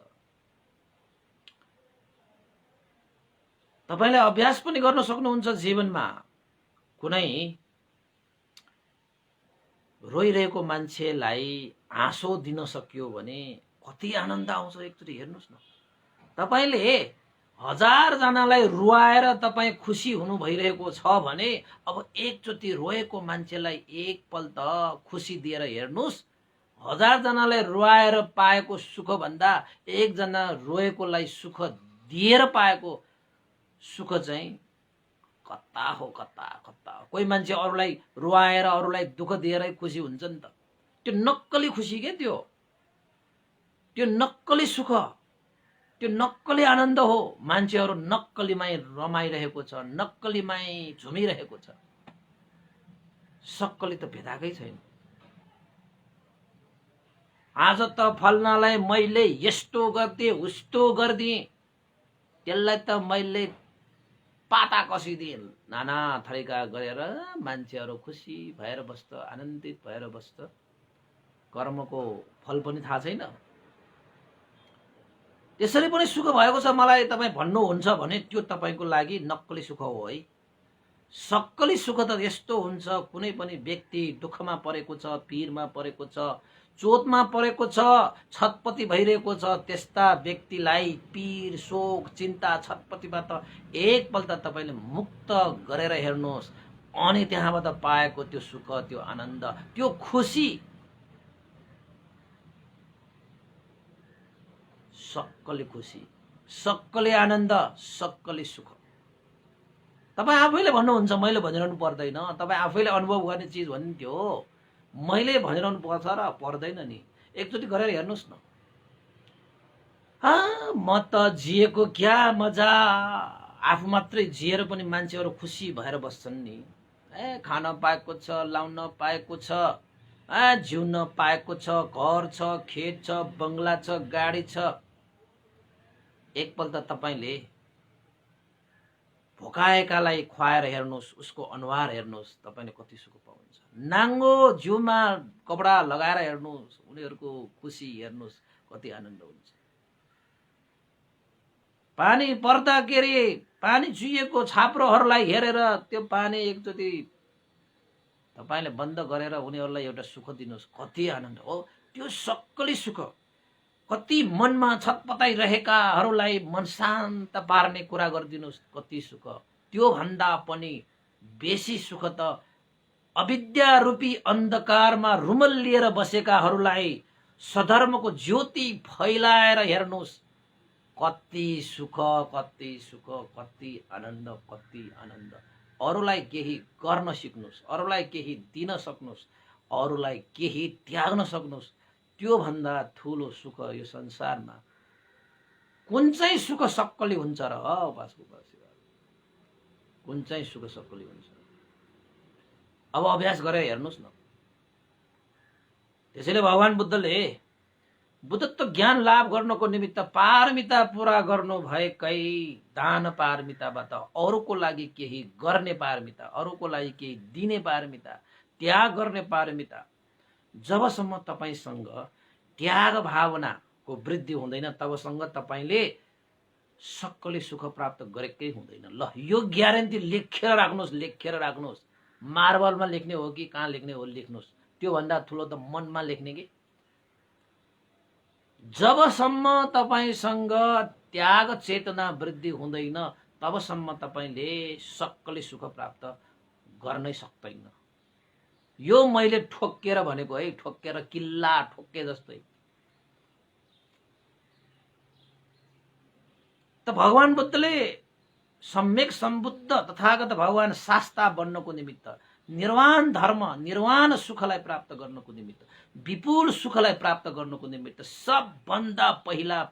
तपाईले अभ्यास पनि गर्न सक्नुहुन्छ जीवनमा। कुनै रोइरहेको मान्छेलाई हाँसो दिन सकियो भने कति आनन्द आउँछ एकचोटि हेर्नुस् न। तपाईले 1000 जनालाई रुवाएर तपाई खुसी हुनु भइरहेको छ भने अब एकचोटि रोएको मान्छेलाई एकपल्ट खुसी दिएर हेर्नुस्। 1000 जनालाई रुवाएर पाएको सुख भन्दा एकजना रोएकोलाई सुख दिएर पाएको सुख चाहिँ कता हो, कता कता। कोही मान्छे अरूलाई रुवाएर अरूलाई दुःख दिएरै खुसी हुन्छ नि त। त्यो नक्कली खुसी के, त्यो नक्कली सुख। त्यो नक्कली आनन्द हो। मान्छेहरू नक्कलीमै रमाइरहेको छ, नक्कलीमै झुमिरहेको छ। सक्कली त भेटाएकै छैन। आज त फल्नालाई मैले यस्तो गर्दिएँ उस्तो गरिदिएँ, त्यसलाई त मैले पाता कसिदिएँ, नाना थरीका गरेर मान्छेहरू खुसी भएर बस्छ, आनन्दित भएर बस्छ। कर्मको फल पनि थाहा छैन। त्यसरी पनि सुख भएको छ मलाई तपाईँ भन्नुहुन्छ भने त्यो तपाईँको लागि नक्कली सुख हो है। सक्कली सुख त यस्तो हुन्छ, कुनै पनि व्यक्ति दुःखमा परेको छ, पीरमा परेको छ, चोटमा परेको छ, छटपटी भइरहेको छ, त्यस्ता व्यक्तिलाई पीर, शोक, चिन्ता, छटपटीबाट एकपल्ट तपाईँले मुक्त गरेर हेर्नुहोस्, अनि त्यहाँबाट पाएको त्यो सुख, त्यो आनन्द, त्यो खुसी, सक्कली खुसी, सक्कली आनन्द, सक्कली सुख। तपाईँ आफैले भन्नुहुन्छ, मैले भनिरहनु पर्दैन। तपाईँ आफैले अनुभव गर्ने चिज भन्ने त्यो हो। मैले भनिरहनु पर्छ र पर्दैन नि, एकचोटि गरेर हेर्नुहोस् न। म त जिएको क्या मजा। आफू मात्रै जिएर पनि मान्छेहरू खुसी भएर बस्छन् नि। खान पाएको छ, लाउन पाएको छ, जिउन पाएको छ, घर छ, खेत छ, बङ्गला छ, गाडी छ। एकपल्ट तपाईँले भोकाएकालाई खुवाएर हेर्नुहोस्, उसको अनुहार हेर्नुहोस्, तपाईँले कति सुख पाउनुहुन्छ। नाङ्गो जिउमा कपडा लगाएर हेर्नुहोस्, उनीहरूको खुसी हेर्नुहोस्, कति आनन्द हुन्छ। पानी पर्दाखेरि पानी चुहिएको छाप्रोहरूलाई हेरेर त्यो पानी एकचोटि तपाईँले बन्द गरेर उनीहरूलाई एउटा सुख दिनुहोस्, कति आनन्द हो। त्यो सक्कली सुख। कति मनमा छटपटाइरहेकाहरूलाई मन शान्त पार्ने कुरा गरिदिनुहोस्, कति सुख। त्यो भन्दा पनि बेसी सुख त अविद्या रूपी अन्धकारमा रुमल लिएर बसेकाहरूलाई सधर्मको ज्योति फैलाएर हेर्नुहोस्, कति सुख, कति सुख, कति आनन्द, कति आनन्द। अरूलाई केही गर्न सिक्नुहोस्, अरूलाई केही दिन सक्नुहोस्, अरूलाई केही त्याग्न सक्नुहोस्। त्यो भन्दा ठुलो सुख यो संसारमा कुन चाहिँ सुख सक्कली हुन्छ र बासुबासी, कुन चाहिँ सुख सक्कली हुन्छ। अब अभ्यास गरेर हेर्नुहोस् न। त्यसैले भगवान बुद्धले बुद्धत्व ज्ञान लाभ गर्नको निमित्त पारमिता पूरा गर्नु भएकै दान पारमिताबाट अरूको लागि केही गर्ने पारमिता, अरूको लागि केही दिने पारमिता, त्याग गर्ने पारमिता, जबसम्म तपाईसँग त्याग भावनाको वृद्धि हुँदैन तबसम्म तपाईले सक्कली सुख प्राप्त गरेकै हुँदैन। ल यो ग्यारेन्टी लेखेर राख्नुहोस्, लेखेर राख्नुहोस्। मार्बलमा लेख्ने हो कि कहाँ लेख्ने हो लेख्नुहोस्। त्यो भन्दा ठुलो त मनमा लेख्ने कि। जबसम्म तपाईसँग त्याग चेतना वृद्धि हुँदैन तबसम्म तपाईले सक्कली सुख प्राप्त गर्नै सक्दैन। यो मैले ठोक्केर भनेको है, ठोक्केर किल्ला ठोक्के जस्तै। त भगवान बुद्धले सम्यक सम्बुद्ध तथागत भगवान शास्ता बन्नको निमित्त, निर्वाण धर्म, निर्वाण सुखलाई प्राप्त गर्नको निमित्त, विपुल सुखलाई प्राप्त गर्नको निमित्त सबभन्दा पहिला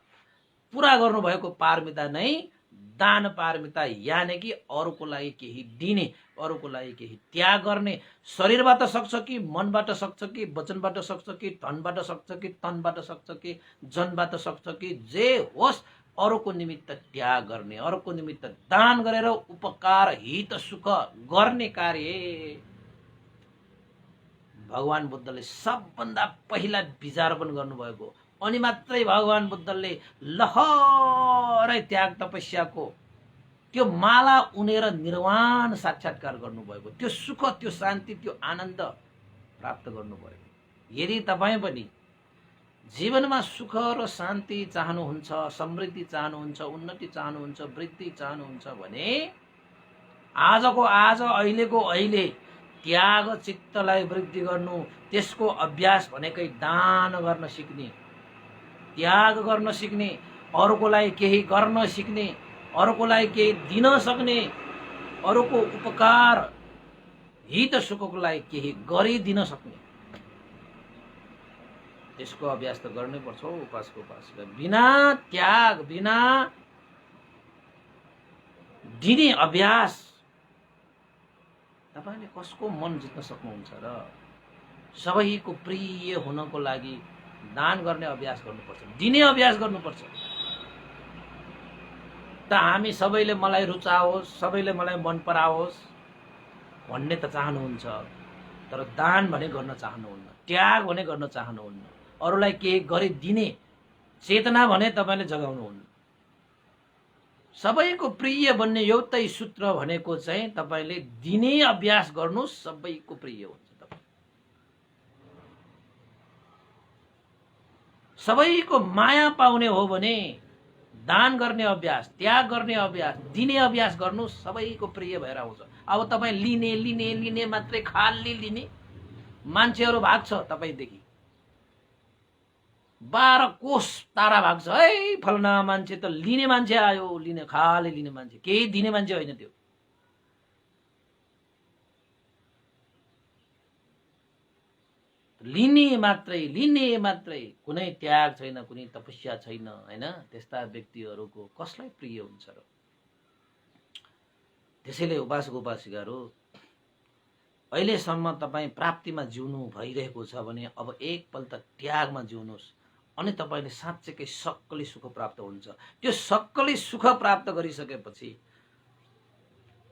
पूरा गर्नुभएको पारमिता नै दान पारमिता, यानि कि अरूको लागि केही दिने, अरूको लागि केही त्याग गर्ने। शरीरबाट सक्छ कि, मनबाट सक्छ कि, वचनबाट सक्छ कि, धनबाट सक्छ कि, तनबाट सक्छ कि, जनबाट सक्छ कि, जे होस् अरूको निमित्त त्याग गर्ने, अरूको निमित्त दान गरेर उपकार हित सुख गर्ने कार्य भगवान बुद्धले सबभन्दा पहिला विचारोपण गर्नुभएको। अनि मात्रै भगवान बुद्धले लहरै त्याग तपस्याको त्यो माला उनेर निर्वाण साक्षात्कार गर्नुभएको। त्यो सुख, त्यो शान्ति, त्यो आनन्द प्राप्त गर्नुभएको। यदि तपाईँ पनि जीवनमा सुख र शान्ति चाहनुहुन्छ, समृद्धि चाहनुहुन्छ, उन्नति चाहनुहुन्छ, वृद्धि चाहनुहुन्छ भने आजको आज, अहिलेको अहिले त्याग चित्तलाई वृद्धि गर्नु, त्यसको अभ्यास भनेकै दान गर्न सिक्ने, त्याग गर्न सिक्ने, अरूको लागि केही गर्न सिक्ने, अरूको लागि केही दिन सक्ने, अरूको उपकार हित सुखको लागि केही गरिदिन सक्ने। त्यसको अभ्यास त गर्नै पर्छ हौ उपासको उपासका। बिना त्याग, बिना दिने अभ्यास तपाईले कसको मन जित्न सक्नुहुन्छ र? सबैको प्रिय हुनको लागि दान गर्ने अभ्यास गर्नुपर्छ, दिने अभ्यास गर्नुपर्छ। त हामी सबैले मलाई रुचाओस्, सबैले मलाई मन पराओस् भन्ने त चाहनुहुन्छ, तर दान भने गर्न चाहनुहुन्न, त्याग भने गर्न चाहनुहुन्न, अरूलाई केही गरिदिने चेतना भने तपाईले जगाउनुहुन्न। सबैको प्रिय बन्ने एउटै सूत्र भनेको चाहिँ तपाईले दिने अभ्यास गर्नुस्, सबैको प्रिय हुन्छ। सबैको माया पाउने हो भने दान गर्ने अभ्यास, त्याग गर्ने अभ्यास, दिने अभ्यास गर्नु, सबैको प्रिय भएर आउँछ। अब तपाईँ लिने लिने लिने मात्रै, खाली लिने मान्छेहरू भाग्छ तपाईदेखि। 12 कोष तारा भाग्छ है, फलना मान्छे त लिने मान्छे आयो, लिने, खाली लिने मान्छे, केही दिने मान्छे होइन त्यो। लिने मात्रै, कुनै त्याग छैन, कुनै तपस्या छैन हैन। त्यस्ता व्यक्तिहरूको कसलाई प्रिय हुन्छ र? त्यसैले उपासक उपासिकाहरू, अहिलेसम्म तपाईँ प्राप्तिमा जिउनु भइरहेको छ भने अब एकपल्ट त्यागमा जिउनुहोस्, अनि तपाईले साँच्चैकै सक्कली सुख प्राप्त हुन्छ। त्यो सक्कली सुख प्राप्त गरिसकेपछि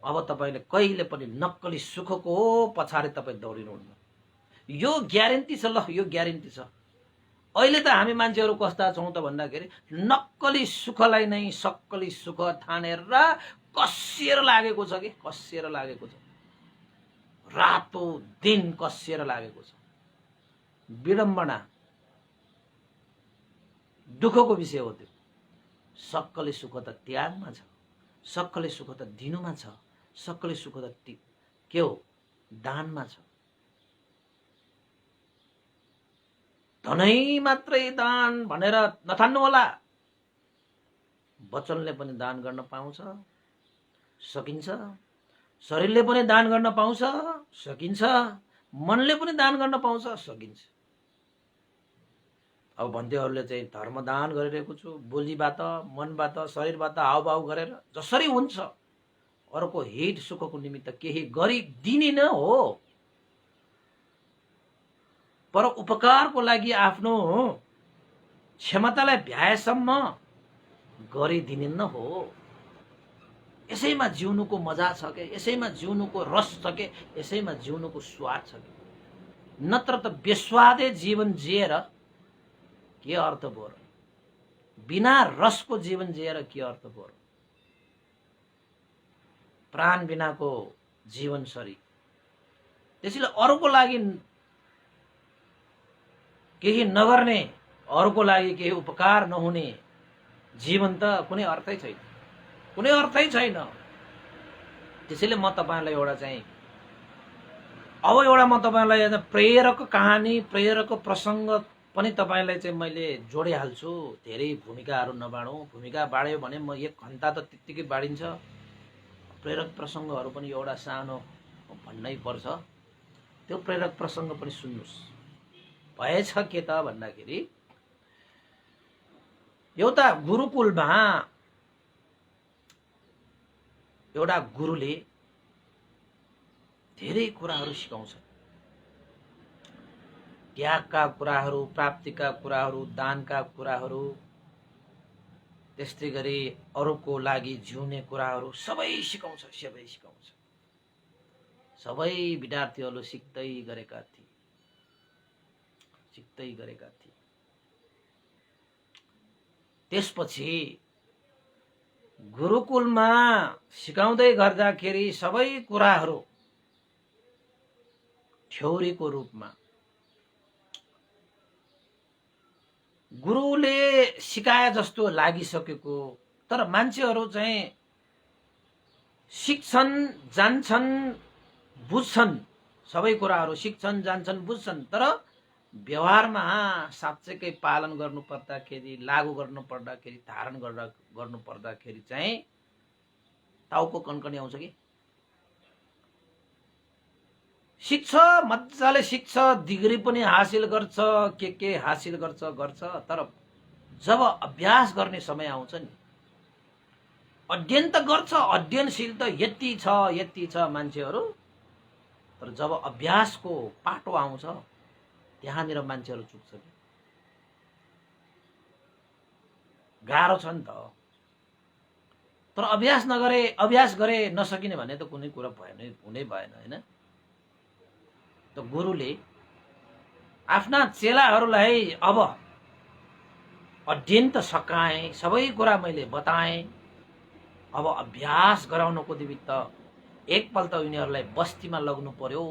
अब तपाईले कहिले पनि नक्कली सुखको पछाडि तपाईँ दौडिनुहुन्न। यो ग्यारेन्टी छ, ल यो ग्यारेन्टी छ। अहिले त हामी मान्छेहरू कस्ता छौं त भन्दाखेरि नक्कली सुखलाई नै सक्कली सुख ठानेर कसिएर लागेको छ कि, कसिएर लागेको छ, रातो दिन कसिएर लागेको छ। विडम्बना, दुःखको विषय हो त्यो। सक्कली सुख त त्यागमा छ, सक्कली सुख त दिनुमा छ, सक्कली सुख त के हो, दानमा छ। धनै मात्रै दान भनेर नठान्नु होला। वचनले पनि दान गर्न पाउँछ, सकिन्छ। शरीरले पनि दान गर्न पाउँछ, सकिन्छ। मनले पनि दान गर्न पाउँछ, सकिन्छ। अब भन्तेहरूले चाहिँ धर्मदान गरिरहेको छु, बोलीबाट, मनबाट, शरीरबाट, हावभाव गरेर जसरी हुन्छ अरूको हित सुखको निमित्त केही गरिदिने न हो, पर उपकारको लागि आफ्नो क्षमतालाई भ्याएसम्म गरिदिने न हो। यसैमा जिउनुको मजा छ के, यसैमा जिउनुको रस छ के, यसैमा जिउनुको स्वाद छ के। नत्र त बेस्वादे जीवन जिएर के अर्थ भयो र? बिना रसको जीवन जिएर के अर्थ भयो र? प्राण बिनाको जीवन सरी। त्यसैले अरूको लागि केही नगर्ने, अरूको लागि केही उपकार नहुने जीवन त कुनै अर्थै छैन, कुनै अर्थै छैन। त्यसैले म तपाईलाई एउटा चाहिँ म तपाईलाई प्रेरक कहानी, प्रेरक प्रसंग पनि तपाईलाई चाहिँ मैले जोडिहाल्छु। धेरै भूमिकाहरू नबाडौँ, भूमिका बाड्यो भने म 1 घण्टा त त्यत्तिकै बाडिन्छ। प्रेरक प्रसंगहरू पनि एउटा सानो भन्नै पर्छ। त्यो प्रेरक प्रसंग पनि सुन्नुस्। भएछ के त भन्दाखेरि एउटा गुरुकुलमा एउटा गुरुले धेरै कुराहरू सिकाउँछ। त्यागका कुराहरू, प्राप्तिका कुराहरू, दानका कुराहरू, त्यस्तै गरी अरूको लागि जिउने कुराहरू सबै सिकाउँछ, सबै सिकाउँछ। सबै विद्यार्थीहरूले सिक्दै गरेका थिए। त्यसपछि गुरुकुलमा सिकाउँदै गर्दाखेरि सबै कुराहरू थ्योरीको रूपमा गुरुले सिकाए जस्तो लागिसकेको, तर मान्छेहरू चाहिँ सिक्छन्, जान्छन्, बुझ्छन्, सबै कुराहरू सिक्छन्, जान्छन्, बुझ्छन्, तर व्यवहारमा साँच्चैकै पालन गर्नु पर्दाखेरि, लागू गर्नु पर्दाखेरि, धारण गर्नु पर्दाखेरि चाहिँ टाउको कन्कनी आउँछ कि। शिक्ष, मजाले शिक्ष, डिग्री पनि हासिल गर्छ, के हासिल गर्छ। तर जब अभ्यास गर्ने समय आउँछ नि, अध्ययन त गर्छ, अध्ययनशील त यति छ मान्छेहरू, तर जब अभ्यासको पाटो आउँछ त्यहाँनिर मान्छेहरू चुक्छ। गाह्रो छ नि त। तर अभ्यास गरे नसकिने भने त कुनै कुरा हुनै भएन हैन। त गुरुले आफ्ना चेलाहरूलाई अब अध्ययन त सकाए, सबै कुरा मैले बताएँ, अब अभ्यास गराउनको निमित्त एकपल्ट उनीहरूलाई बस्तीमा लग्नु पर्यो,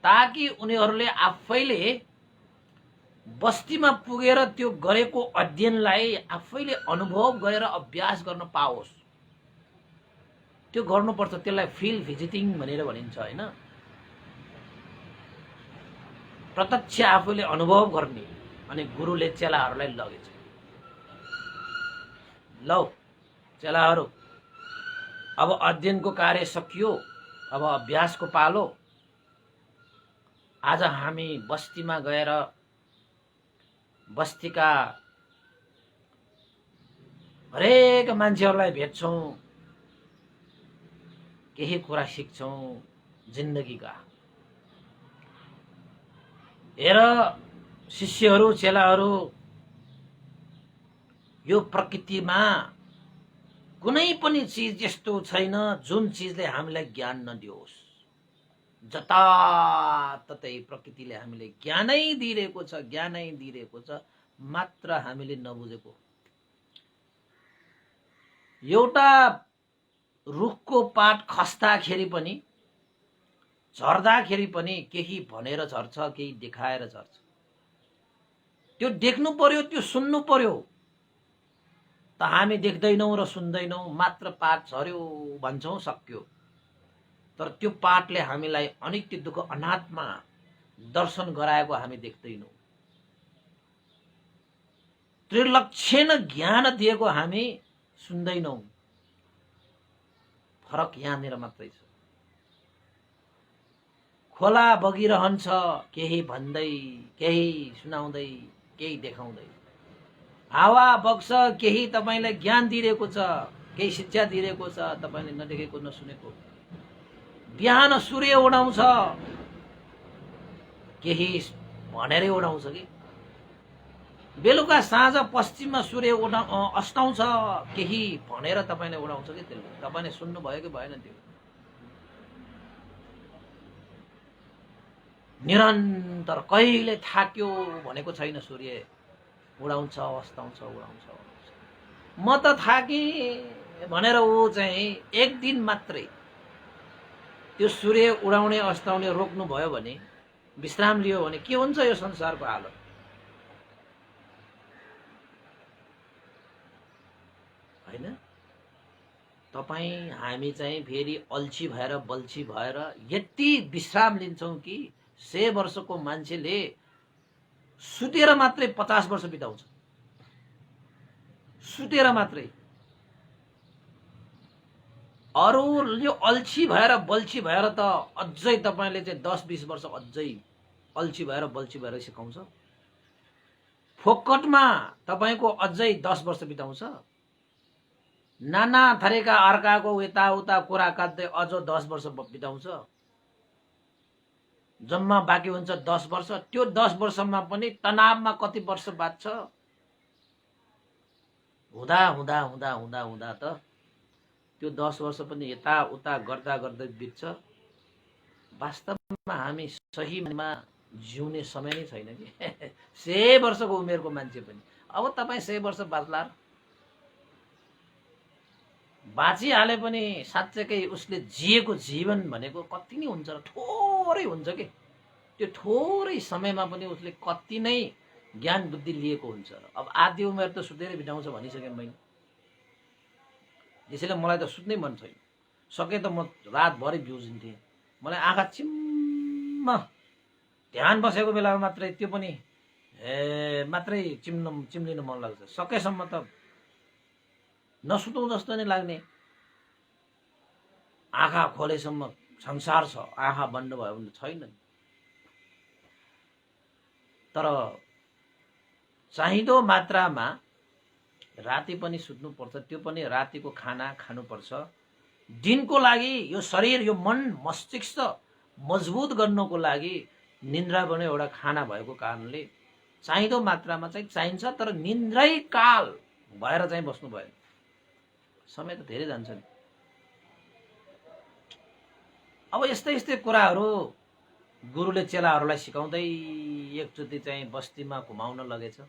ताकि उनीहरूले आफैले बस्तीमा पुगेर त्यो गरेको अध्ययनलाई आफैले अनुभव गरेर अभ्यास गर्न पाओस्। त्यो गर्नुपर्छ, त्यसलाई फिल्ड भिजिटिङ भनेर भनिन्छ हैन। प्रत्यक्ष आफूले अनुभव गर्ने। अनि गुरुले चेलाहरूलाई लगेछ। लौ चेलाहरू, अब अध्ययनको कार्य सकियो, अब अभ्यासको पालो। आज हामी बस्तीमा गएर बस्तीका हरेक मान्छेहरूलाई भेट्छौं, केही कुरा सिक्छौं जिन्दगीका। हेर शिष्यहरू, चेलाहरू, यो प्रकृतिमा कुनै पनि चीज यस्तो छैन जुन चीजले हामीलाई ज्ञान नदियोस्। जताततै प्रकृतिले हामीले ज्ञानै दिइरहेको छ, मात्र हामीले नबुझेको। एउटा रुखको पात खस्दाखेरि पनि, झर्दाखेरि पनि केही भनेर झर्छ, केही देखाएर झर्छ। त्यो देख्नु पर्यो, त्यो सुन्नु पर्यो। त हामी देख्दैनौं र सुन्दैनौं, मात्र पात झर्यो भन्छौं, सक्यो। तर त्यो पाठले हामीलाई अनित्य दुःख अनात्मा दर्शन गराएको हामी देख्दैनौं। त्रिलक्षण ज्ञान दिएको हामी सुन्दैनौं। फरक यहाँनिर मात्रै छ। खोला बगिरहन्छ, केही भन्दै, केही सुनाउँदै, केही देखाउँदै। हावा बग्छ, केही तपाईलाई ज्ञान दिइरहेको छ, केही शिक्षा दिइरहेको छ, तपाईले नदेखेको नसुनेको। बिहान सूर्य उडाउँछ, केही भनेरै उडाउँछ कि। बेलुका साँझ पश्चिममा सूर्य अस्ताउँछ, केही भनेर तपाईले उडाउँछ कि। त्यसले तपाईले सुन्नु भयो कि भएन? त्यो निरन्तर कहिले थाक्यो भनेको छैन। सूर्य उडाउँछ, अस्ताउँछ, उडाउँछ। म त थाकेँ भनेर ऊ चाहिँ एक दिन मात्रै त्यो सूर्य उडाउने अस्ताउने रोक्नु भयो भने, विश्राम लियो भने के हुन्छ यो संसारको हालत? हैन? तपाई हामी चाहिँ फेरि अल्छी भएर, बल्छी भएर यति विश्राम लिन्छौं कि 100 वर्षको मान्छेले सुतेर मात्रै 50 वर्ष बिताउँछ। सुतेर मात्रै। अरु यो अल्छी भएर, बल्छी भएर त अझै तपाईले चाहिँ 10-20 वर्ष अझै अल्छी भएर, बल्छी भएर सिकाउँछ। फोकटमा तपाईको अझै 10 वर्ष बिताउँछ। नाना थरीका अर्काको यताउता कुरा काट्दै अझ 10 वर्ष बिताउँछ। जम्मा बाँकी हुन्छ 10 वर्ष। त्यो 10 वर्षमा पनि तनावमा कति वर्ष बाँच्छ? हुँदा त त्यो 10 वर्ष पनि यताउता गर्दा गर्दै बित्छ। वास्तवमा हामी सहीमा जिउने समय नै छैन कि। 100 वर्षको उमेरको मान्छे पनि अब तपाई 100 वर्ष बाँच्ला, बाँचिहाले पनि साँच्चैकै उसले जिएको जीवन भनेको कति नै हुन्छ र थोरै हुन्छ के। त्यो थोरै समयमा पनि उसले कति नै ज्ञान बुद्धि लिएको हुन्छ। अब आधी उमेर त सुतेरै बिताउँछ भनिसकेँ मैले। त्यसैले मलाई त सुत्नै मन छैन। सके त म रातभरि बिउजिन्थेँ। मलाई आँखा चिम्म ध्यान बसेको बेलामा मात्रै, त्यो पनि मात्रै चिम्लिन मन लाग्छ। सकेसम्म त नसुतौं जस्तो नै लाग्ने। आँखा खोलेसम्म संसार छ, आँखा बन्द भयो भने छैन। तर चाहिँदो मात्रामा राति पनि सुत्नुपर्छ, त्यो पनि रातिको खाना खानुपर्छ। दिनको लागि यो शरीर, यो मन मस्तिष्क मजबुत गर्नको लागि निन्द्रा पनि एउटा खाना भएको कारणले चाहिँदो मात्रामा चाहिँ चाहिन्छ। तर निन्द्रै काल भएर चाहिँ बस्नु भएन, समय त धेरै जान्छ नि। अब यस्तै यस्तै कुराहरू गुरुले चेलाहरूलाई सिकाउँदै एकचोटि चाहिँ बस्तीमा घुमाउन लगेछ।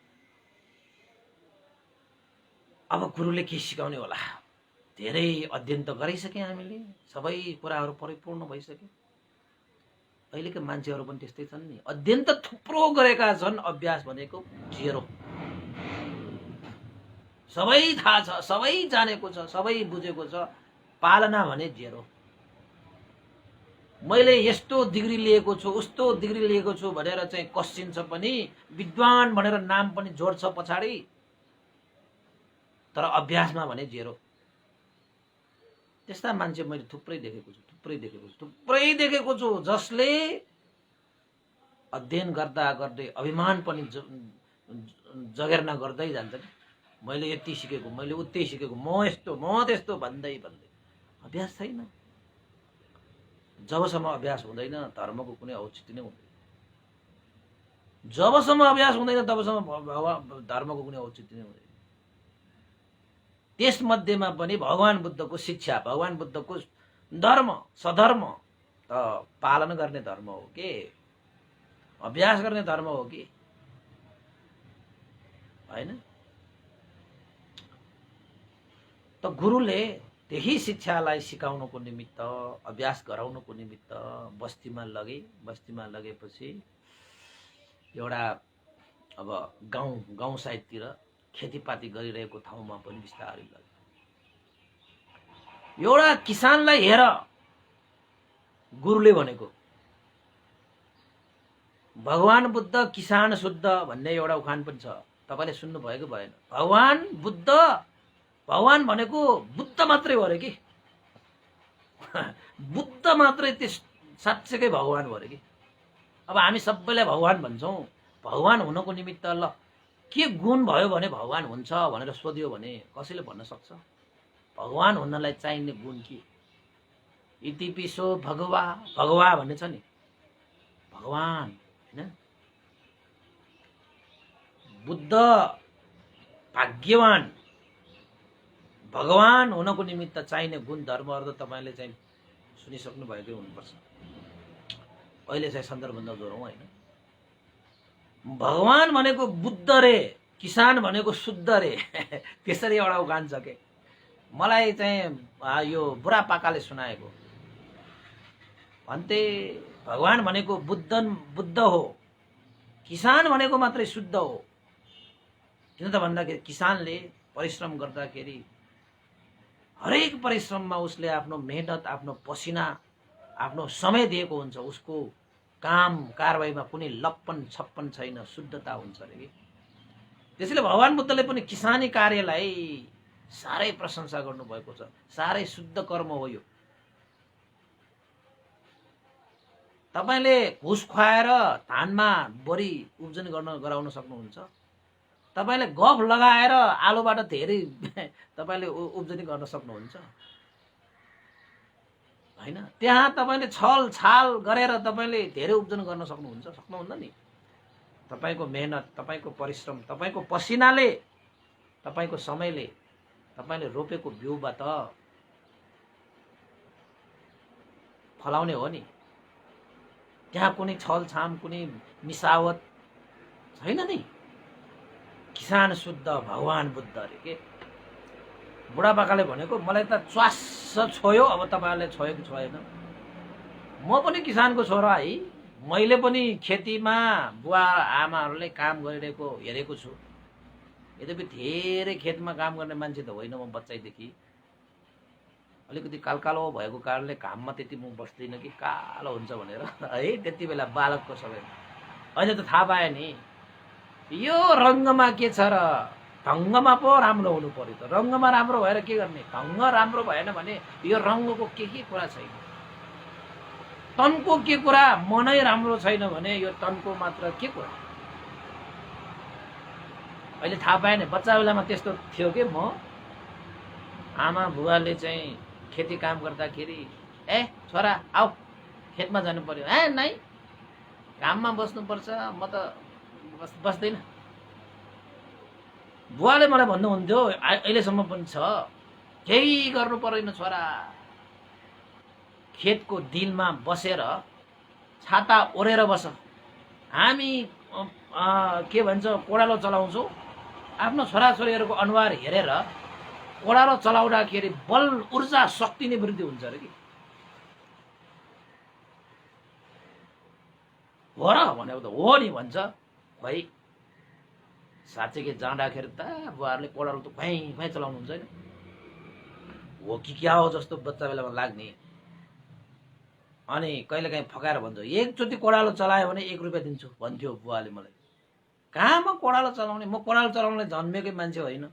अब गुरुले के सिकाउने होला? धेरै अध्ययन त गरिसके हामीले, सबै कुराहरू परिपूर्ण भइसक्यो। अहिलेका मान्छेहरू पनि त्यस्तै छन् नि, अध्ययन त थुप्रो गरेका छन्, अभ्यास भनेको जेरो। सबै थाहा छ, सबै जानेको छ, सबै बुझेको छ, पालना भने जेरो। मैले यस्तो डिग्री लिएको छु, उस्तो डिग्री लिएको छु भनेर चाहिँ कसिन्छ पनि, विद्वान भनेर नाम पनि जोड्छ पछाडि, तर अभ्यासमा भने जेरो। त्यस्ता मान्छे मैले थुप्रै देखेको छु, जसले अध्ययन गर्दा गर्दै अभिमान पनि जगेर्ना गर्दै जान्छ कि मैले यति सिकेको, मैले उतै सिकेको, म यस्तो म त्यस्तो भन्दै भन्दै अभ्यास छैन। जबसम्म अभ्यास हुँदैन धर्मको कुनै औचित्य नै हुँदैन। जबसम्म अभ्यास हुँदैन तबसम्म धर्मको कुनै औचित्य नै हुँदैन। त्यसमध्येमा पनि भगवान बुद्धको शिक्षा, भगवान बुद्धको धर्म, सधर्म त पालन गर्ने धर्म हो कि अभ्यास गर्ने धर्म हो कि हैन? त गुरुले त्यही शिक्षालाई सिकाउनको निमित्त, अभ्यास गराउनको निमित्त बस्तीमा लगे। बस्तीमा लगेपछि एउटा अब गाउँ साइडतिर खेतीपाती गरिरहेको ठाउँमा पनि बिस्तारै लगे। एउटा किसानलाई हेर, गुरुले भनेको भगवान बुद्ध किसान शुद्ध भन्ने एउटा उखान पनि छ, तपाईले सुन्नु भएको भएन? भगवान भनेको बुद्ध मात्रै हो अरे कि बुद्ध मात्रै त्यस साँच्चैकै भगवान हो अरे कि। अब हामी सबैलाई भगवान भन्छौँ, भगवान हुनको निमित्त ल के गुण भयो भने भगवान हुन्छ भनेर सोध्यो भने कसैले भन्न सक्छ? भगवान हुनलाई चाहिने गुण के? इतिपिसो भगवा भन्ने छ नि, भगवान हैन? बुद्ध भाग्यवान, भगवान हुनको निमित्त चाहिने गुण धर्महरू त तपाईले चाहिँ सुनिसक्नु भएकै हुनुपर्छ। अहिले चाहिँ सन्दर्भ नजोरौँ हैन? भगवान भनेको बुद्ध रे, किसान भनेको शुद्ध रे त्यसरी एउटा उखान छ के। मलाई चाहिँ यो बुढापाकाले सुनाएको भन्थे, भगवान भनेको बुद्ध हो, किसान भनेको मात्रै शुद्ध हो। किन त भन्दाखेरि किसानले परिश्रम गर्दाखेरि हरेक परिश्रममा उसले आफ्नो मेहनत, आफ्नो पसिना, आफ्नो समय दिएको हुन्छ। उसको काम कारबाहीमा कुनै लप्पन छप्पन छैन, शुद्धता हुन्छ अरे कि। त्यसैले भगवान बुद्धले पनि किसानी कार्यलाई साह्रै प्रशंसा गर्नुभएको छ। साह्रै शुद्ध कर्म हो यो। तपाईले घुस खुवाएर धानमा बढी उब्जनी गराउन सक्नुहुन्छ। तपाईले गफ लगाएर आलुबाट धेरै तपाईले उब्जनी गर्न सक्नुहुन्छ हैन? त्यहाँ तपाईले छल छाल गरेर तपाईले धेरै उब्जनी गर्न सक्नुहुन्न नि। तपाईको मेहनत, तपाईको परिश्रम, तपाईको पसिनाले, तपाईको समयले तपाईले रोपेको बिउबाट फलाउने हो नि। त्यहाँ कुनै छलछाम, कुनै मिसावट छैन नि। किसान शुद्ध, भगवान बुद्ध अरे के। बुढापाकाले भनेको मलाई त च्वास्स छोयो। अब तपाईहरुले छोयो कि छोएन? म पनि किसानको छोरा है। मैले पनि खेतीमा बुवा आमाहरूले काम गरिरहेको हेरेको छु। यद्यपि धेरै खेतमा काम गर्ने मान्छे त होइन म बच्चैदेखि। अलिकति कालकालो भएको कारणले घाममा त्यति म बस्दिनँ कि कालो हुन्छ भनेर है, त्यति बेला बालकको समय। अहिले त थाहा पाएँ नि यो रङ्गमा के छ र, ढङ्गमा पो राम्रो हुनु पर्यो। त रङ्गमा राम्रो भएर के गर्ने? ढङ्ग राम्रो भएन भने यो रङ्गको केही कुरा छैन। तनको के कुरा मनै राम्रो छैन भने यो तनको मात्र के कुरा। अहिले थाहा पाएन, बच्चा बेलामा त्यस्तो थियो कि म आमा बुवाले चाहिँ खेती काम गर्दाखेरि ए छोरा आऊ खेतमा जानु पर्यो, ए नाइ काममा बस्नुपर्छ, म त बस्दैन। बुवाले मलाई भन्नुहुन्थ्यो, अहिलेसम्म पनि छ, केही गर्नु पर्दैन छोरा, खेतको दिलमा बसेर छाता ओढेर बस, हामी के भन्छ कोडालो चलाउँछौँ। आफ्नो छोराछोरीहरूको अनुहार हेरेर कोडालो चलाउँदाखेरि बल ऊर्जा शक्ति नै वृद्धि हुन्छ अरे कि। हो र भनेको त हो नि भन्छ। भाइ साँच्चै के जाँदाखेरि त बुवाहरूले कोडालो त भैँ भैँ चलाउनुहुन्छ होइन, हो कि क्या हो जस्तो बच्चा बेलामा लाग्ने। अनि कहिलेकाहीँ फकाएर भन्छ, एकचोटि कोडालो चलायो भने 1 रुपियाँ दिन्छु भन्थ्यो बुवाले मलाई। कहाँमा कोडालो चलाउने, म कोडालो चलाउनलाई जन्मेकै मान्छे होइन,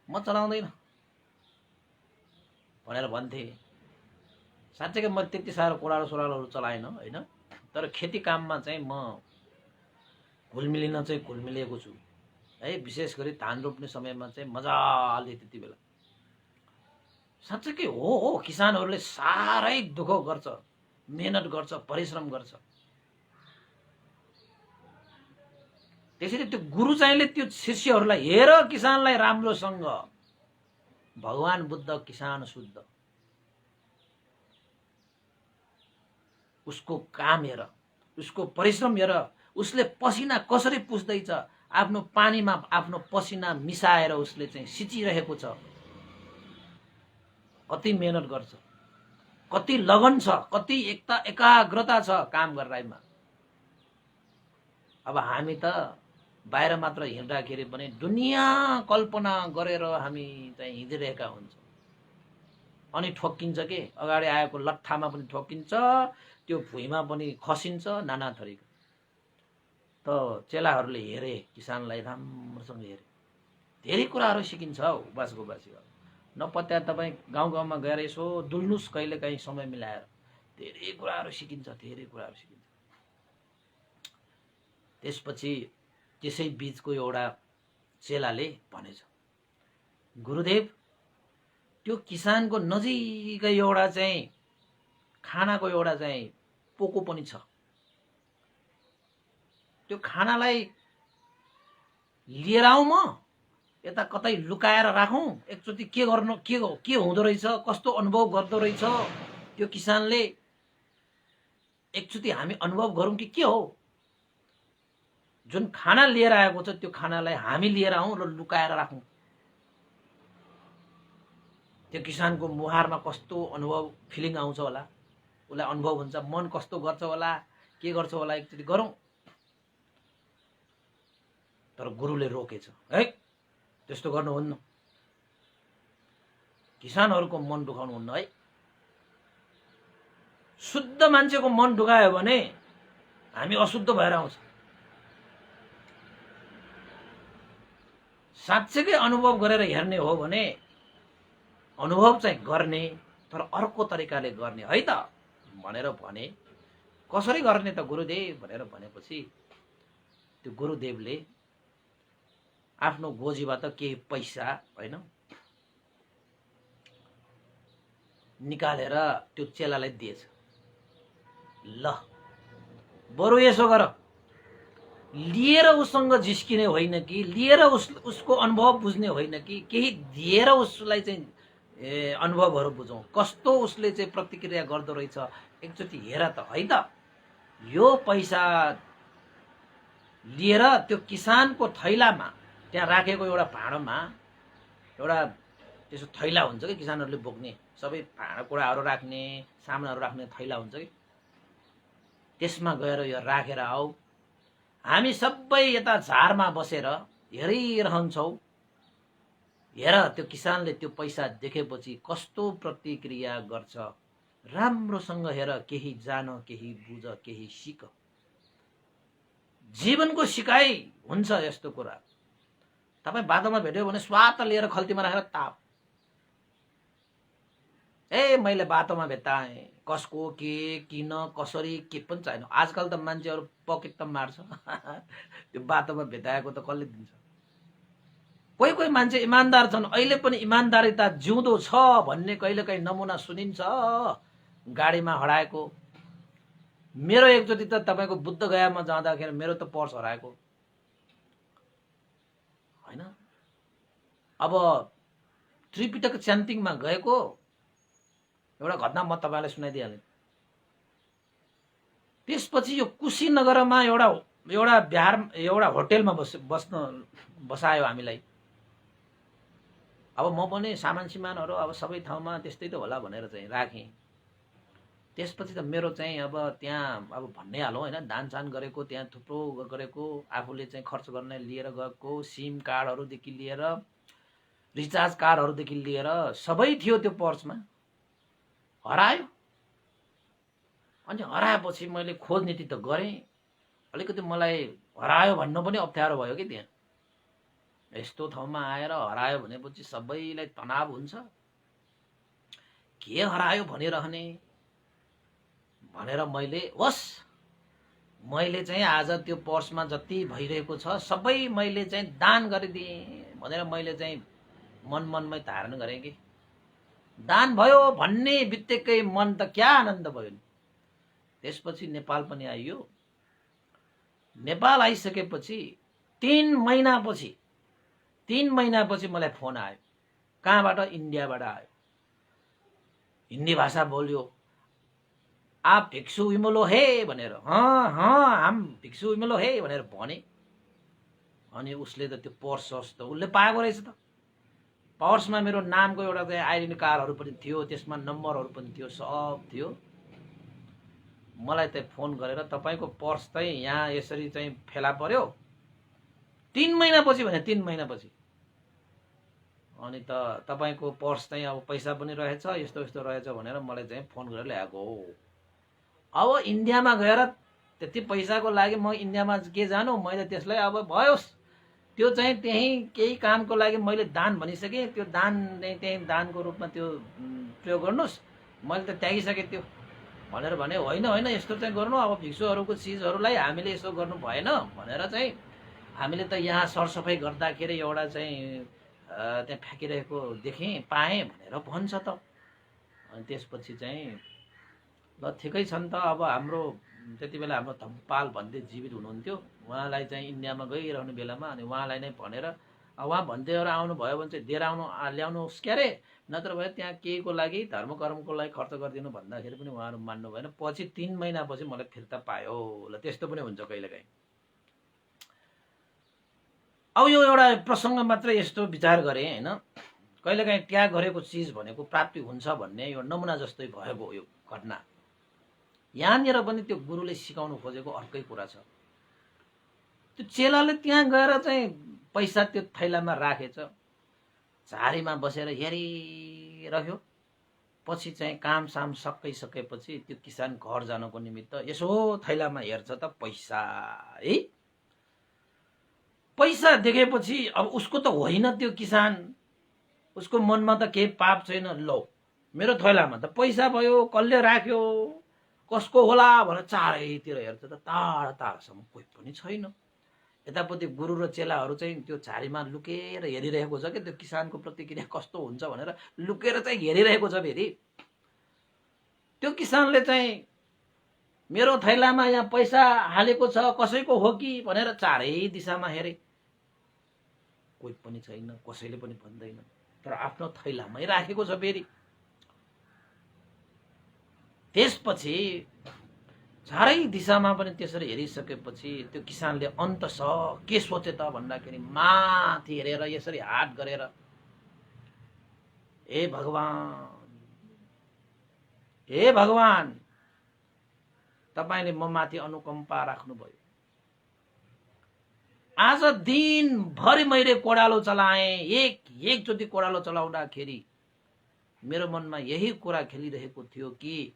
म चलाउँदैन भनेर भन्थे। साँच्चै म त्यति साह्रो कोडालो सोडालोहरू चलाएन होइन, तर खेती काममा चाहिँ म घुलमिलिन चाहिँ घुलमिलिएको छु है। विशेष गरी धान रोप्ने समयमा चाहिँ मजाले त्यति बेला साँच्चै हो किसानहरूले साह्रै दुःख गर्छ, मेहनत गर्छ, परिश्रम गर्छ। त्यसैले त्यो गुरु चाहिँले त्यो शिष्यहरूलाई हेर किसानलाई राम्रोसँग, भगवान बुद्ध किसान शुद्ध, उसको काम हेर, उसको परिश्रम हेर, उसले पसिना कसरी पुस्दैछ, आफ्नो पानीमा आफ्नो पसिना मिसाएर उसले चाहिँ सिचिरहेको छ, कति मेहनत गर्छ, कति लगन छ, कति एकाग्रता छ काम गर्दैमा। अब हामी त बाहिर मात्र हिँड्दाखेरि पनि दुनियाँ कल्पना गरेर हामी चाहिँ हिँडिरहेका हुन्छौँ। अनि ठोक्किन्छ के, अगाडि आएको लट्ठामा पनि ठोक्किन्छ, त्यो भुइँमा पनि खसिन्छ, नाना थरीको। त चेलाहरूले हेरे किसानलाई राम्रोसँग हेरे, धेरै कुराहरू सिकिन्छ हौ बासीको। नपत्या तपाईँ गाउँ गाउँमा गएर यसो डुल्नुस् कहिलेकाहीँ समय मिलाएर, धेरै कुराहरू सिकिन्छ। त्यसपछि त्यसै बीचको एउटा चेलाले भनेछ, गुरुदेव त्यो किसानको नजिकै एउटा चाहिँ खानाको एउटा चाहिँ पोको पनि छ, त्यो खानालाई लिएर आऊ, म यता कतै लुकाएर राखौँ, एकचोटि के हुँदो रहेछ, कस्तो अनुभव गर्दो रहेछ त्यो किसानले, एकचोटि हामी अनुभव गरौँ कि के हो। जुन खाना लिएर आएको छ त्यो खानालाई हामी लिएर आउँ र लुकाएर राखौँ। त्यो किसानको मुहारमा कस्तो अनुभव फिलिङ आउँछ होला, उसलाई अनुभव हुन्छ, मन कस्तो गर्छ होला, के गर्छ होला, एकचोटि गरौँ। तर गुरुले रोकेछ, है त्यस्तो गर्नुहुन्न, किसानहरूको मन दुखाउनुहुन्न है। शुद्ध मान्छेको मन दुखायो भने हामी अशुद्ध भएर आउँछ। साँच्चैकै अनुभव गरेर हेर्ने हो भने अनुभव चाहिँ गर्ने, तर अर्को तरिकाले गर्ने है त भनेर भने। कसरी गर्ने त गुरुदेव भनेर भनेपछि त्यो गुरुदेवले आफ्नो गोजीबाट केही पैसा होइन निकालेर त्यो चेलालाई दिएछ। ल बरु यसो गर, लिएर उसँग जिस्किने होइन कि, लिएर उसको अनुभव बुझ्ने होइन कि, केही दिएर उसलाई चाहिँ अनुभवहरू बुझौँ, कस्तो उसले चाहिँ प्रतिक्रिया गर्दो रहेछ एकचोटि हेर त है त। यो पैसा लिएर त्यो किसानको थैलामा त्यहाँ राखेको एउटा भाँडोमा एउटा त्यसो थैला हुन्छ कि किसानहरूले बोक्ने सबै भाँडाकुँडाहरू राख्ने सामानहरू राख्ने थैला हुन्छ कि, त्यसमा गएर यो राखेर आऊ। हामी सबै यता झारमा बसेर हेरिरहन्छौँ, हेर त्यो किसानले त्यो पैसा देखेपछि कस्तो प्रतिक्रिया गर्छ, राम्रोसँग हेर, केही जान, केही बुझ, केही सिक। जीवनको सिकाइ हुन्छ यस्तो कुरा। तपाईँ बाटोमा भेट्यो भने स्वात लिएर खल्तीमा राखेर ताप, ए मैले बाटोमा भेट्टाएँ कसको के किन कसरी के पनि छैन। आजकल त मान्छेहरू पकेट त मार्छ त्यो बाटोमा भेटाएको त कसले दिन्छ। कोही कोही मान्छे इमान्दार छन्, अहिले पनि इमान्दारिता जिउँदो छ भन्ने कहिलेकाहीँ नमुना सुनिन्छ। गाडीमा हराएको, मेरो एकचोटि त तपाईँको बुद्ध गयामा जाँदाखेरि मेरो त पर्स हराएको होइन। अब त्रिपिटक च्यान्तिङमा गएको एउटा घटना म तपाईँलाई सुनाइदिइहालेँ। त्यसपछि यो कुशीनगरमा एउटा बिहार एउटा होटेलमा बसायो हामीलाई। अब म पनि सामान सिमानहरू अब सबै ठाउँमा त्यस्तै त होला भनेर चाहिँ राखेँ। त्यसपछि त मेरो चाहिँ अब त्यहाँ अब भन्नै हालौँ होइन, दानसान गरेको, त्यहाँ थुप्रो गरेको, आफूले चाहिँ खर्च गर्ने लिएर गएको, सिम कार्डहरूदेखि लिएर रिचार्ज कार्डहरूदेखि लिएर सबै थियो त्यो पर्समा। हरायो। अनि हराएपछि मैले खोज नीति त गरेँ, अलिकति मलाई हरायो भन्नु पनि अप्ठ्यारो भयो कि त्यहाँ। यस्तो ठाउँमा आएर हरायो भनेपछि सबैलाई तनाव हुन्छ। के हरायो भनिरहने भनेर मैले चाहिँ आज त्यो पर्समा जति भइरहेको छ सबै मैले चाहिँ दान गरिदिएँ भनेर मैले चाहिँ मनमै धारण गरेँ कि दान भयो भन्ने बित्तिकै मन त क्या आनन्द भयो नि। त्यसपछि नेपाल पनि आइयो। नेपाल आइसकेपछि 3 महिनापछि मलाई फोन आयो। कहाँबाट? इन्डियाबाट आयो। हिन्दी भाषा बोल्यो। आप भिक्षु विमलो हे भनेर, हम भिक्षु विमलो हे भनेर भने। अनि उसले त त्यो पर्स त उसले पाएको रहेछ त। पर्समा मेरो नामको एउटा चाहिँ आइडेन्टिटी कार्डहरू पनि थियो, त्यसमा नम्बरहरू पनि थियो, सब थियो। मलाई त फोन गरेर तपाईको पर्स चाहिँ यहाँ यसरी चाहिँ फेला पर्यो 3 महिनापछि भने 3 महिनापछि। अनि त तपाईको पर्स चाहिँ अब पैसा पनि रहेछ, यस्तो यस्तो रहेछ भनेर मलाई चाहिँ फोन गरेर ल्याएको हो। अब इन्डियामा गएर त्यति पैसाको लागि म इन्डियामा के जानु, मैले त्यसलाई अब भयोस् त्यो चाहिँ त्यही केही कामको लागि मैले दान भनिसकेँ, त्यो दान त्यही दानको रूपमा त्यो प्रयोग गर्नुस्, मैले त त्यागिसकेँ त्यो भनेर भने। होइन यस्तो चाहिँ गर्नु, अब भिक्षुहरूको चिजहरूलाई हामीले यसो गर्नु भएन भनेर चाहिँ हामीले त यहाँ सरसफाइ गर्दाखेरि एउटा चाहिँ त्यहाँ फ्याँकिरहेको देखेँ पाएँ भनेर भन्छ त। अनि त्यसपछि चाहिँ ल ठिकै छ नि त। अब हाम्रो त्यति बेला हाम्रो धम्पाल भन्दै जीवित हुनुहुन्थ्यो, उहाँलाई चाहिँ इन्डियामा गइरहने बेलामा अनि उहाँलाई नै भनेर उहाँ भन्दैहरू आउनुभयो भने चाहिँ दिएर ल्याउनुहोस् क्यारे, नत्र भए त्यहाँ केहीको लागि धर्म कर्मको लागि खर्च गरिदिनु भन्दाखेरि पनि उहाँहरू मान्नु भएन। पछि 3 महिनापछि मलाई फिर्ता पायो। ल त्यस्तो पनि हुन्छ कहिलेकाहीँ। अब यो एउटा प्रसङ्ग मात्र यस्तो विचार गरेँ होइन, कहिलेकाहीँ त्याग गरेको चिज भनेको प्राप्ति हुन्छ भन्ने यो नमुना जस्तै भएको यो घटना। यहाँनिर पनि त्यो गुरुले सिकाउनु खोजेको अर्कै कुरा छ। त्यो चेलाले त्यहाँ गएर चाहिँ पैसा त्यो थैलामा राखेछ, झारीमा बसेर हेरिरह्यो। पछि चाहिँ काम साम सकिसकेपछि त्यो किसान घर जानको निमित्त यसो थैलामा हेर्छ त पैसा है। पैसा देखेपछि अब उसको त होइन त्यो किसान, उसको मनमा त केही पाप छैन। लो मेरो थैलामा त पैसा भयो, कसले राख्यो, कसको होला भनेर चारैतिर हेर्छ त टाढासम्म कोही पनि छैन। यतापट्टि गुरु र चेलाहरू चाहिँ त्यो झारीमा लुकेर हेरिरहेको छ कि त्यो किसानको प्रतिक्रिया कस्तो हुन्छ भनेर लुकेर चाहिँ हेरिरहेको छ। फेरि त्यो किसानले चाहिँ मेरो थैलामा यहाँ पैसा हालेको छ, कसैको हो कि भनेर चारै दिशामा हेरे, कोही पनि छैन, कसैले पनि भन्दैन, तर आफ्नो थैलामै राखेको छ। फेरि त्यसपछि चारै दिशामा पनि त्यसरी हेरिसकेपछि त्यो किसानले अन्तस के सोचे त भन्दाखेरि माथि हेरेर यसरी हात गरेर, हे भगवान तपाईले म माथि अनुकम्पा राख्नुभयो। आज दिनभरि मैले कोडालो चलाएँ, एकचोटि कोडालो चलाउँदाखेरि मेरो मनमा यही कुरा खेलिरहेको थियो कि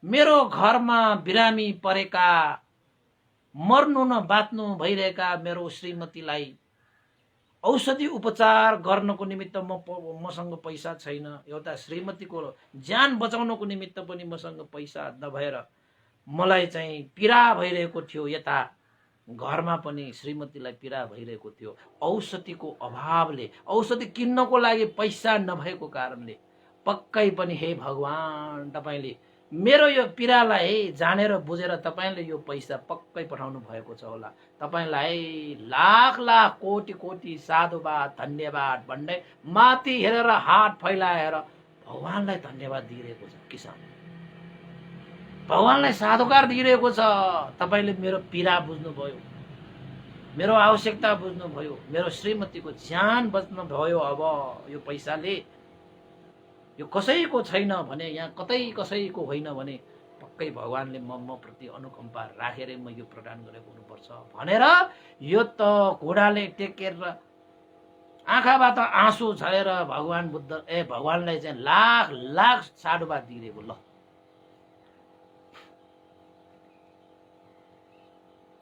मेरो घरमा बिरामी परेका, मर्नु न बाँच्नु भइरहेका मेरो श्रीमतीलाई औषधि उपचार गर्नको निमित्त मसँग पैसा छैन, एउटा श्रीमतीको ज्यान बचाउनको निमित्त पनि मसँग पैसा नभएर मलाई चाहिँ पीडा भइरहेको थियो, यता घरमा पनि श्रीमतीलाई पीडा भइरहेको थियो। औषधिको अभावले, औषधि किन्नको लागि पैसा नभएको कारणले पक्कै पनि हे भगवान, तपाईँले मेरो यो पीडालाई जानेर बुझेर तपाईँले यो पैसा पक्कै पठाउनु भएको छ होला। तपाईँलाई लाख लाख कोटि कोटि साधुवाद धन्यवाद भन्दै माथि हेरेर हात फैलाएर भगवानलाई धन्यवाद दिइरहेको छ। किसान भगवानलाई साधुकार दिइरहेको छ। तपाईँले मेरो पीडा बुझ्नुभयो, मेरो आवश्यकता बुझ्नुभयो, मेरो श्रीमतीको ज्यान बच्नु भयो। अब यो पैसाले यो कसैको छैन भने, यहाँ कतै कसैको होइन भने पक्कै भगवानले म प्रति अनुकम्पा राखेर म यो प्रदान गरेको हुनुपर्छ भनेर यो त घोडाले टेकेर आँखाबाट आँसु झरेर भगवानलाई चाहिँ लाख लाख साधुवाद दिइरहेको। ल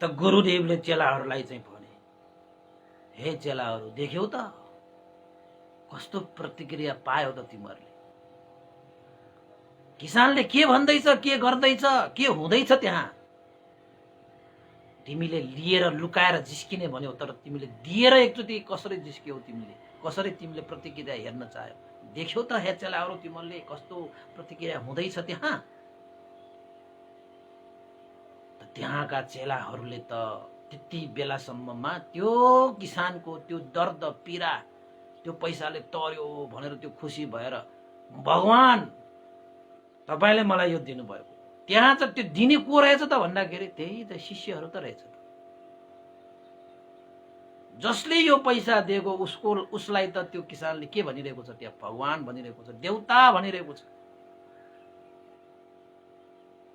त गुरुदेवले चेलाहरूलाई चाहिँ भने, हे चेलाहरू, देख्यौ त कस्तो प्रतिक्रिया पायो त तिमीहरूले? किसानले के भन्दैछ, के गर्दैछ, के हुँदैछ त्यहाँ? तिमीले लिएर लुकाएर जिस्किने भन्यौ, तर तिमीले दिएर एकचोटि कसरी जिस्क्यौ? कसरी तिमीले प्रतिक्रिया हेर्न चाह्यौ? देख्यौ त हे चेलाहरू, तिमीहरूले कस्तो प्रतिक्रिया हुँदैछ त्यहाँ? त्यहाँका चेलाहरूले त त्यति बेलासम्ममा त्यो किसानको त्यो दर्द पीडा त्यो पैसाले तर्यो भनेर त्यो खुसी भएर, भगवान तपाईले मलाई यो दिनुभयो। त्यहाँ चाहिँ त्यो दिने को रहेछ त भन्दाखेरि त्यही त शिष्यहरू त रहेछ। जसले यो पैसा दिएको उसलाई त त्यो किसानले के भनिरहेको छ? त्यहाँ भगवान भनिरहेको छ, देवता भनिरहेको छ।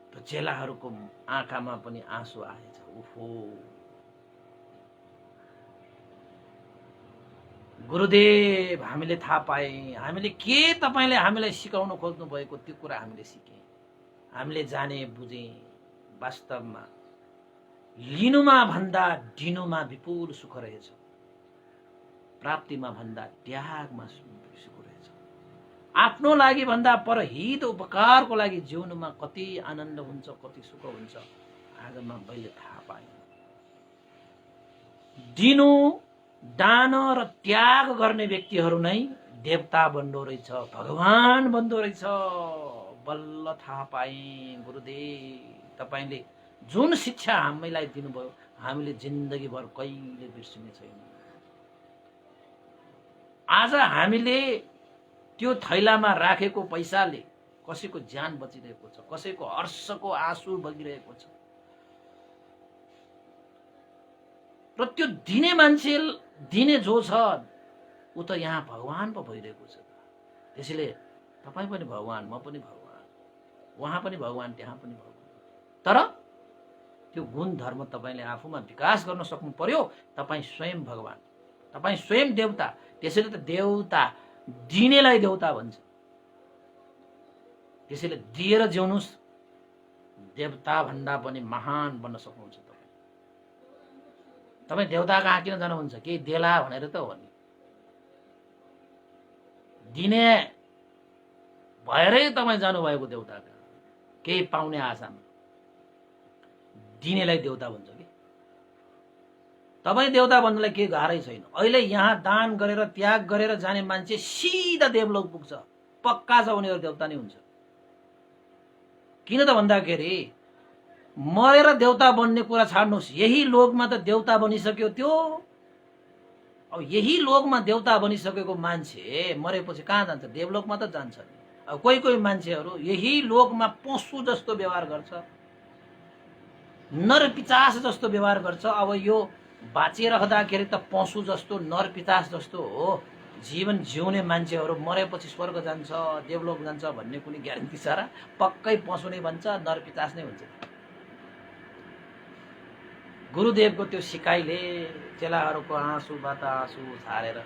त चेलाहरूको आँखामा पनि आँसु आएछ। उफो, गुरुदेव, हामीले थाहा पाए, हामीले के तपाईले हामीलाई सिकाउन खोज्नु भएको त्यो कुरा हामीले सिके, हामीले जाने बुझे। वास्तवमा लिनुमा भन्दा दिनुमा विपुल सुख रहेछ, प्राप्तिमा भन्दा त्यागमा सुख रहेछ। आफ्नो लागि भन्दा परहित उपकारको लागि जिउनुमा कति आनन्द हुन्छ, कति सुख हुन्छ, आजमा मैले थाहा पाएँ। दिनु, दान र त्याग गर्ने व्यक्तिहरू नै देवता बन्दो रहेछ, भगवान बन्दो रहेछ। बल्ल थाहा पाएँ गुरुदेव, तपाईले जुन शिक्षा हामीलाई दिनुभयो हामीले जिन्दगीभर कहिले बिर्सिने छैन। आज हामीले त्यो थैलामा राखेको पैसाले कसैको ज्यान बचिरहेको छ, कसैको हर्षको आँसु बगिरहेको छ, र त्यो दिने मान्छे, दिने जो छ ऊ त यहाँ भगवान पो भइरहेको छ। त्यसैले तपाईँ पनि भगवान, म पनि भगवान, उहाँ पनि भगवान, त्यहाँ पनि भगवान। तर त्यो गुण धर्म तपाईले आफूमा विकास गर्न सक्नु पर्यो। तपाईँ स्वयं भगवान, तपाईँ स्वयं देवता। त्यसैले त देवता दिनेलाई देवता भन्छ। त्यसैले दिएर जिउनुस्, देवता भन्दा पनि महान बन्न सक्नुहुन्छ। तपाईँ देवता कहाँ किन जानुहुन्छ? केही देला भनेर त हो नि? दिने भएरै तपाईँ जानुभएको देवता कहाँ? केही पाउने आशामा दिनेलाई देवता भन्छ कि? तपाईँ देवता भन्नलाई केही गाह्रै छैन। अहिले यहाँ दान गरेर त्याग गरेर जाने मान्छे सिधा देवलोक पुग्छ, पक्का छ उनीहरू देवता नै हुन्छ। किन त भन्दाखेरि मरेर देवता बन्ने कुरा छाड्नुहोस्, यही लोकमा त देवता बनिसक्यो त्यो। अब यही लोकमा देवता बनिसकेको मान्छे मरेपछि कहाँ जान्छ? देवलोकमा त जान्छ नि। अब कोही कोही मान्छेहरू यही लोकमा पशु जस्तो व्यवहार गर्छ, नर पिचास जस्तो व्यवहार गर्छ। अब यो बाँचिरहँदाखेरि त पशु जस्तो, नर पिचास जस्तो हो। जीवन जिउने मान्छेहरू मरेपछि स्वर्ग जान्छ, देवलोक जान्छ भन्ने कुनै ग्यारेन्टी छ र? पक्कै पशु नै भन्छ, नर पिचास नै हुन्छ। गुरुदेवको त्यो सिकाइले चेलाहरूको आँसुबाट आँसु छाडेर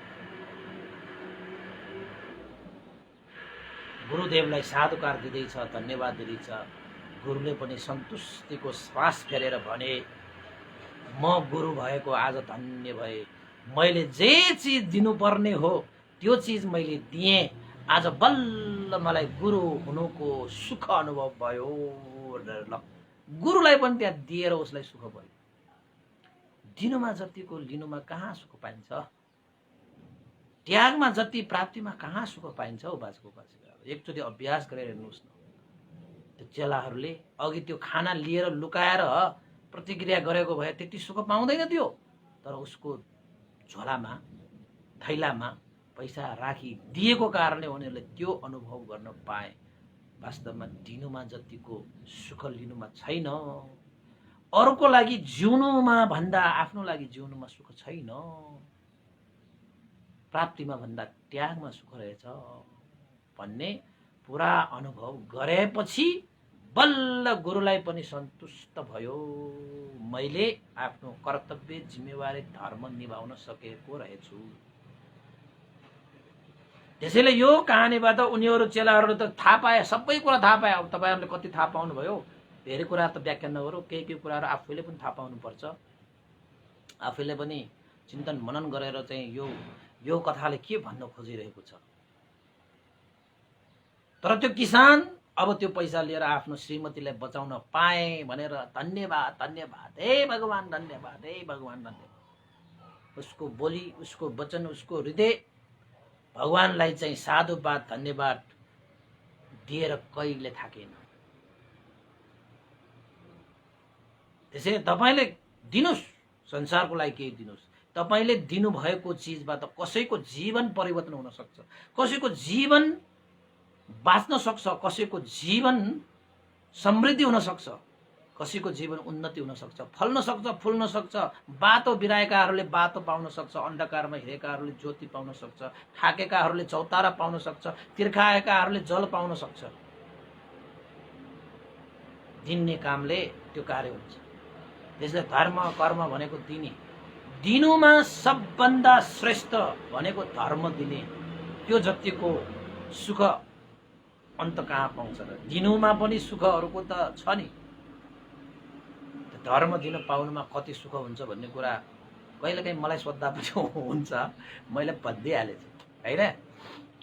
गुरुदेवलाई साधुकार दिँदैछ, धन्यवाद दिँदैछ। गुरुले पनि सन्तुष्टिको श्वास फेरेर भने, म गुरु भएको आज धन्य भए, मैले जे चिज दिनुपर्ने हो त्यो चिज मैले दिएँ। आज बल्ल मलाई गुरु हुनुको सुख अनुभव भयो भनेर ल गुरुलाई पनि त्यहाँ दिएर उसलाई सुख भयो। दिनुमा जतिको लिनुमा कहाँ सुख पाइन्छ? त्यागमा जति प्राप्तिमा कहाँ सुख पाइन्छ हो बाजेको बाजे। एकचोटि अभ्यास गरेर हेर्नुहोस् न। त्यो चेलाहरूले अघि त्यो खाना लिएर लुकाएर प्रतिक्रिया गरेको भए त्यति सुख पाउँदैन थियो। तर उसको झोलामा थैलामा पैसा राखी दिएको कारणले उनीहरूले त्यो अनुभव गर्न पाए। वास्तवमा दिनुमा जतिको सुख लिनुमा छैन। अरूको लागि जिउनुमा भन्दा आफ्नो लागि जिउनुमा सुख छैन। प्राप्तिमा भन्दा त्यागमा सुख रहेछ भन्ने पुरा अनुभव गरेपछि बल्ल गुरुलाई पनि सन्तुष्ट भयो। मैले आफ्नो कर्तव्य जिम्मेवारी धर्म निभाउन सकेको रहेछु। त्यसैले यो कहानीबाट उनीहरू चेलाहरूले त थाहा पाए, सबै कुरा थाहा पाए। अब तपाईँहरूले कति थाहा पाउनु भयो धेरै कुरा त व्याख्या नगरौँ, केही कुराहरू आफैले पनि थाहा पाउनुपर्छ। आफैले पनि चिन्तन मनन गरेर चाहिँ यो कथाले के भन्न खोजिरहेको छ। तर त्यो किसान अब त्यो पैसा लिएर आफ्नो श्रीमतीलाई बचाउन पाए भनेर धन्यवाद धन्यवाद हे भगवान, धन्यवाद हे भगवान, धन्यवाद। उसको बोली, उसको वचन, उसको हृदय भगवानलाई चाहिँ साधुवाद धन्यवाद दिएर कहिले थाकेन। त्यसैले तपाईले दिनुस्, संसारको लागि केही दिनुस्। तपाईले दिनुभएको चिजबाट कसैको जीवन परिवर्तन हुन सक्छ, कसैको जीवन बाँच्न सक्छ, कसैको जीवन समृद्धि हुन सक्छ, कसैको जीवन उन्नति हुन सक्छ, फल्न सक्छ, फुल्न सक्छ। बाटो बिराएकाहरूले बाटो पाउन सक्छ, अन्धकारमा हिँडेकाहरूले ज्योति पाउन सक्छ, थाकेकाहरूले चौतारा पाउन सक्छ, तिर्खाएकाहरूले जल पाउन सक्छ। दिने कामले त्यो कार्य हुन्छ। त्यसले धर्म कर्म भनेको दिने, दिनुमा सबभन्दा श्रेष्ठ भनेको धर्म दिने। त्यो जतिको सुख अन्त कहाँ पाउँछ र? दिनुमा पनि सुखहरूको त छ नि। धर्म दिन पाउनुमा कति सुख हुन्छ भन्ने कुरा कहिलेकाहीँ मलाई सोद्धा पनि हुन्छ। मैले भनिदिइहालेँ होइन।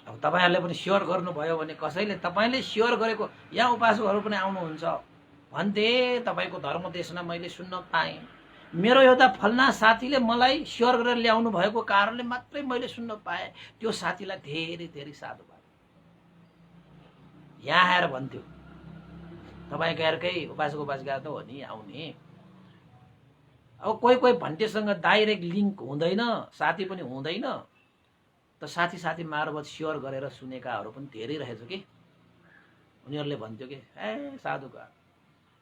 अब तपाईँहरूले पनि सेयर गर्नुभयो भने, कसैले तपाईँले सेयर गरेको यहाँ उपासकहरू पनि आउनुहुन्छ भन्थे तपाईँको धर्म देशना मैले सुन्न पाएँ। मेरो एउटा फल्ना साथीले मलाई सेयर गरेर ल्याउनु भएको कारणले मात्रै मैले सुन्न पाएँ। त्यो साथीलाई धेरै धेरै साधुवाद। यहाँ आएर भन्थ्यो तपाईँको अर्कै उपासका त हो नि आउने। अब कोही कोही भन्टेसँग डाइरेक्ट लिङ्क हुँदैन, साथी पनि हुँदैन, त साथी साथी मार्फत सेयर गरेर सुनेकाहरू पनि धेरै रहेछ कि। उनीहरूले भन्थ्यो कि ए साधुका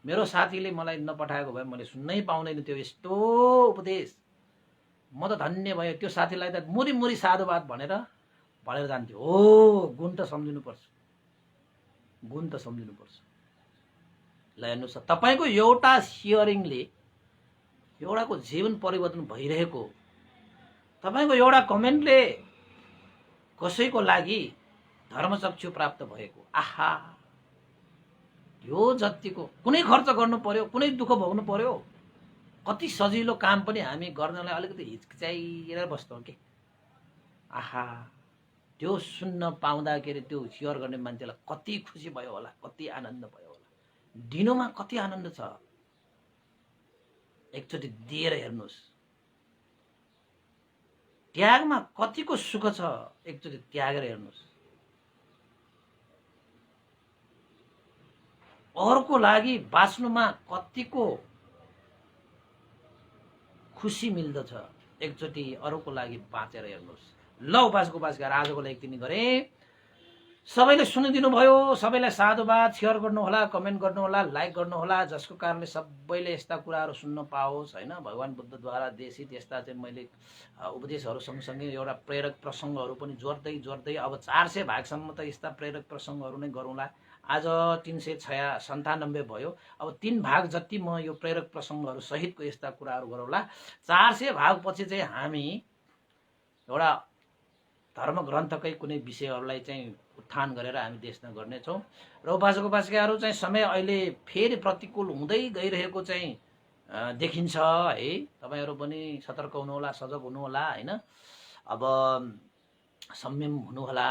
मेरो साथीले मलाई नपठाएको भए मैले सुन्नै पाउँदैन थियो यस्तो उपदेश। म त धन्य भयो। त्यो साथीलाई त मुरी मुरी साधुवाद भनेर जान्थ्यो। हो गुण त सम्झिनुपर्छ, गुण त सम्झिनुपर्छ। ल हेर्नुहोस्, तपाईँको एउटा सेयरिङले एउटाको जीवन परिवर्तन भइरहेको, तपाईँको एउटा कमेन्टले कसैको लागि धर्मचक्षु प्राप्त भएको। आहा, यो जतिको कुनै खर्च गर्नु पर्यो, कुनै दुःख भोग्नु पर्यो, कति सजिलो काम पनि हामी गर्नलाई अलिकति हिचकिचाइएर बस्छौँ के। आहा, त्यो सुन्न पाउँदाखेरि त्यो सेयर गर्ने मान्छेलाई कति खुसी भयो होला, कति आनन्द भयो होला। दिनुमा कति आनन्द छ, एकचोटि दिएर हेर्नुहोस्। त्यागमा कतिको सुख छ, एकचोटि त्यागेर हेर्नुहोस्। अरूको लागि बाँच्नुमा कतिको खुसी मिल्दछ, एकचोटि अरूको लागि बाँचेर हेर्नुहोस्। ल उपासकहरू आजको लागि यति नै गरेँ। सबैले सुनिदिनु भयो, सबैलाई साधुवाद। सेयर गर्नुहोला, कमेन्ट गर्नुहोला, लाइक गर्नुहोला, जसको कारणले सबैले यस्ता कुराहरू सुन्न पाओस् होइन। भगवान बुद्धद्वारा देशित यस्ता चाहिँ मैले उपदेशहरू सँगसँगै एउटा प्रेरक प्रसङ्गहरू पनि जोड्दै अब 400 भागसम्म त यस्ता प्रेरक प्रसङ्गहरू नै गरौँला। आज 396 भयो। अब 3 भाग जति म यो प्रेरक प्रसङ्गहरू सहितको यस्ता कुराहरू गरौँला। 400 भागपछि चाहिँ हामी एउटा धर्म ग्रन्थकै कुनै विषयहरूलाई चाहिँ उत्थान गरेर हामी देशना गर्नेछौँ। र उपासकहरू चाहिँ समय अहिले फेरि प्रतिकूल हुँदै गइरहेको चाहिँ देखिन्छ है। तपाईहरु पनि सतर्क हुनुहोला, सजग हुनुहोला हैन। अब संयम हुनुहोला।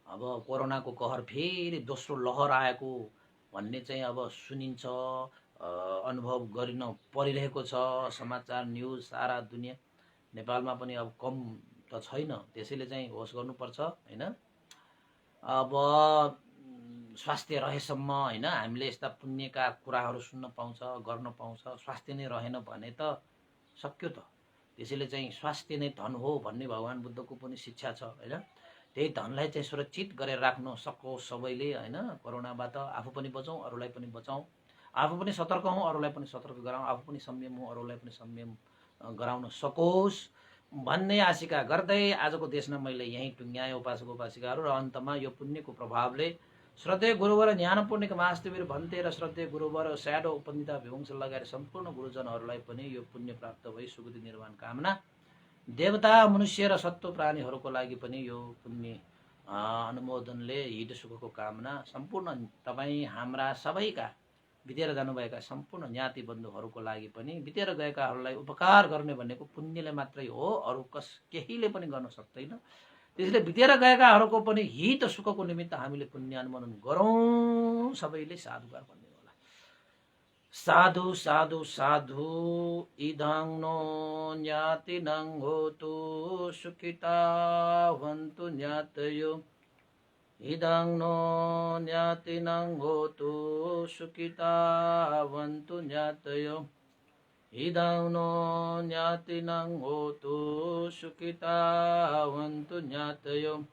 अब कोरोनाको कहर फेरि दोस्रो लहर आएको भन्ने चाहिँ अब सुनिन्छ, अनुभव गरिन परिरहेको छ। समाचार न्यूज सारा दुनिया, नेपालमा पनि अब कम त छैन, त्यसैले चाहिँ होस गर्नुपर्छ हैन। अब स्वास्थ्य रहेसम्म हैन हामीले यस्ता पुण्यका कुराहरू सुन्न पाउँछ, गर्न पाउँछ। स्वास्थ्य नै रहेन भने त सक्यो त। त्यसैले चाहिँ स्वास्थ्य नै धन हो भन्ने भगवान बुद्धको पनि शिक्षा छ हैन। त्यही धनलाई चाहिँ सुरक्षित गरेर राख्न सकोस् सबैले हैन। कोरोनाबाट आफू पनि बचौँ, अरूलाई पनि बचाउँ। आफू पनि सतर्क हौँ, अरूलाई पनि सतर्क गराउँ। आफू पनि संयम हौँ, अरूलाई पनि संयम गराउन सकोस् भन्ने आशिका गर्दै आजको देशमा मैले यहीँ टुङ्ग्याएँ उपासक उपासिकाहरू। र अन्तमा यो पुण्यको प्रभावले श्रद्धेय गुरुवर ज्ञानपूर्णिक महास्तिवीर भन्ते र श्रद्धेय गुरुवर स्याडो उपनिता विवंश लगाएर सम्पूर्ण गुरुजनहरूलाई पनि यो पुण्य प्राप्त भई सुगति निर्माण कामना। देवता मनुष्य र सत्व प्राणीहरूको लागि पनि यो पुण्य अनुमोदनले हित सुखको कामना। सम्पूर्ण तपाईँ हाम्रा सबैका बितेर जानुभएका सम्पूर्ण ज्ञाति बन्धुहरूको लागि पनि, बितेर गएकाहरूलाई उपकार गर्ने भनेको पुण्यले मात्रै हो, अरू केहीले पनि गर्न सक्दैन। त्यसैले बितेर गएकाहरूको पनि हित सुखको निमित्त हामीले पुण्य अनुमोदन गरौँ। सबैले साधुकार भन्ने होला। साधु साधु साधु। इदं नो ज्ञातिनं होतु सुखिता भवन्तु ज्ञातयो। इदं नो ज्ञातिनं होतु सुखिता भवन्तु ज्ञातयो। इदं नो ज्ञातिनं होतु सुखिता भवन्तु ज्ञातयो।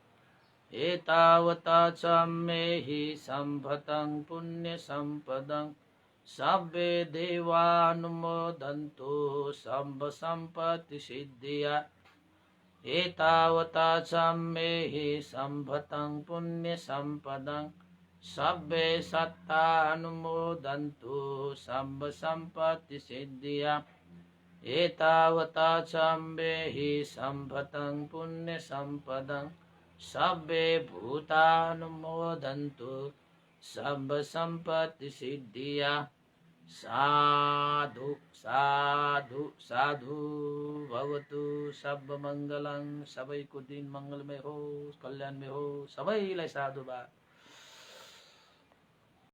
एतावता च मे हि सम्भतं पुण्यसम्पदं सब्बे देवानुमोदन्तु सम्भ सम्पत्तिसिद्धिया। एतावता च मे हि सम्भतं पुण्यसम्पदं सब्बे सत्तानुमोदन्तु सम्भ सम्पत्तिसिद्धिया। एतावता च मे हि सम्भतं पुण्यसम्पदं सब्बे भूतानुमोदन्तु सम्भ सम्पत्तिसिद्धिया। साधु साधु साधु भवतु। सर्वमङ्गलं। सबैको दिन मङ्गलमय होस्, कल्याणमय होस्। सबैलाई साधुवाद।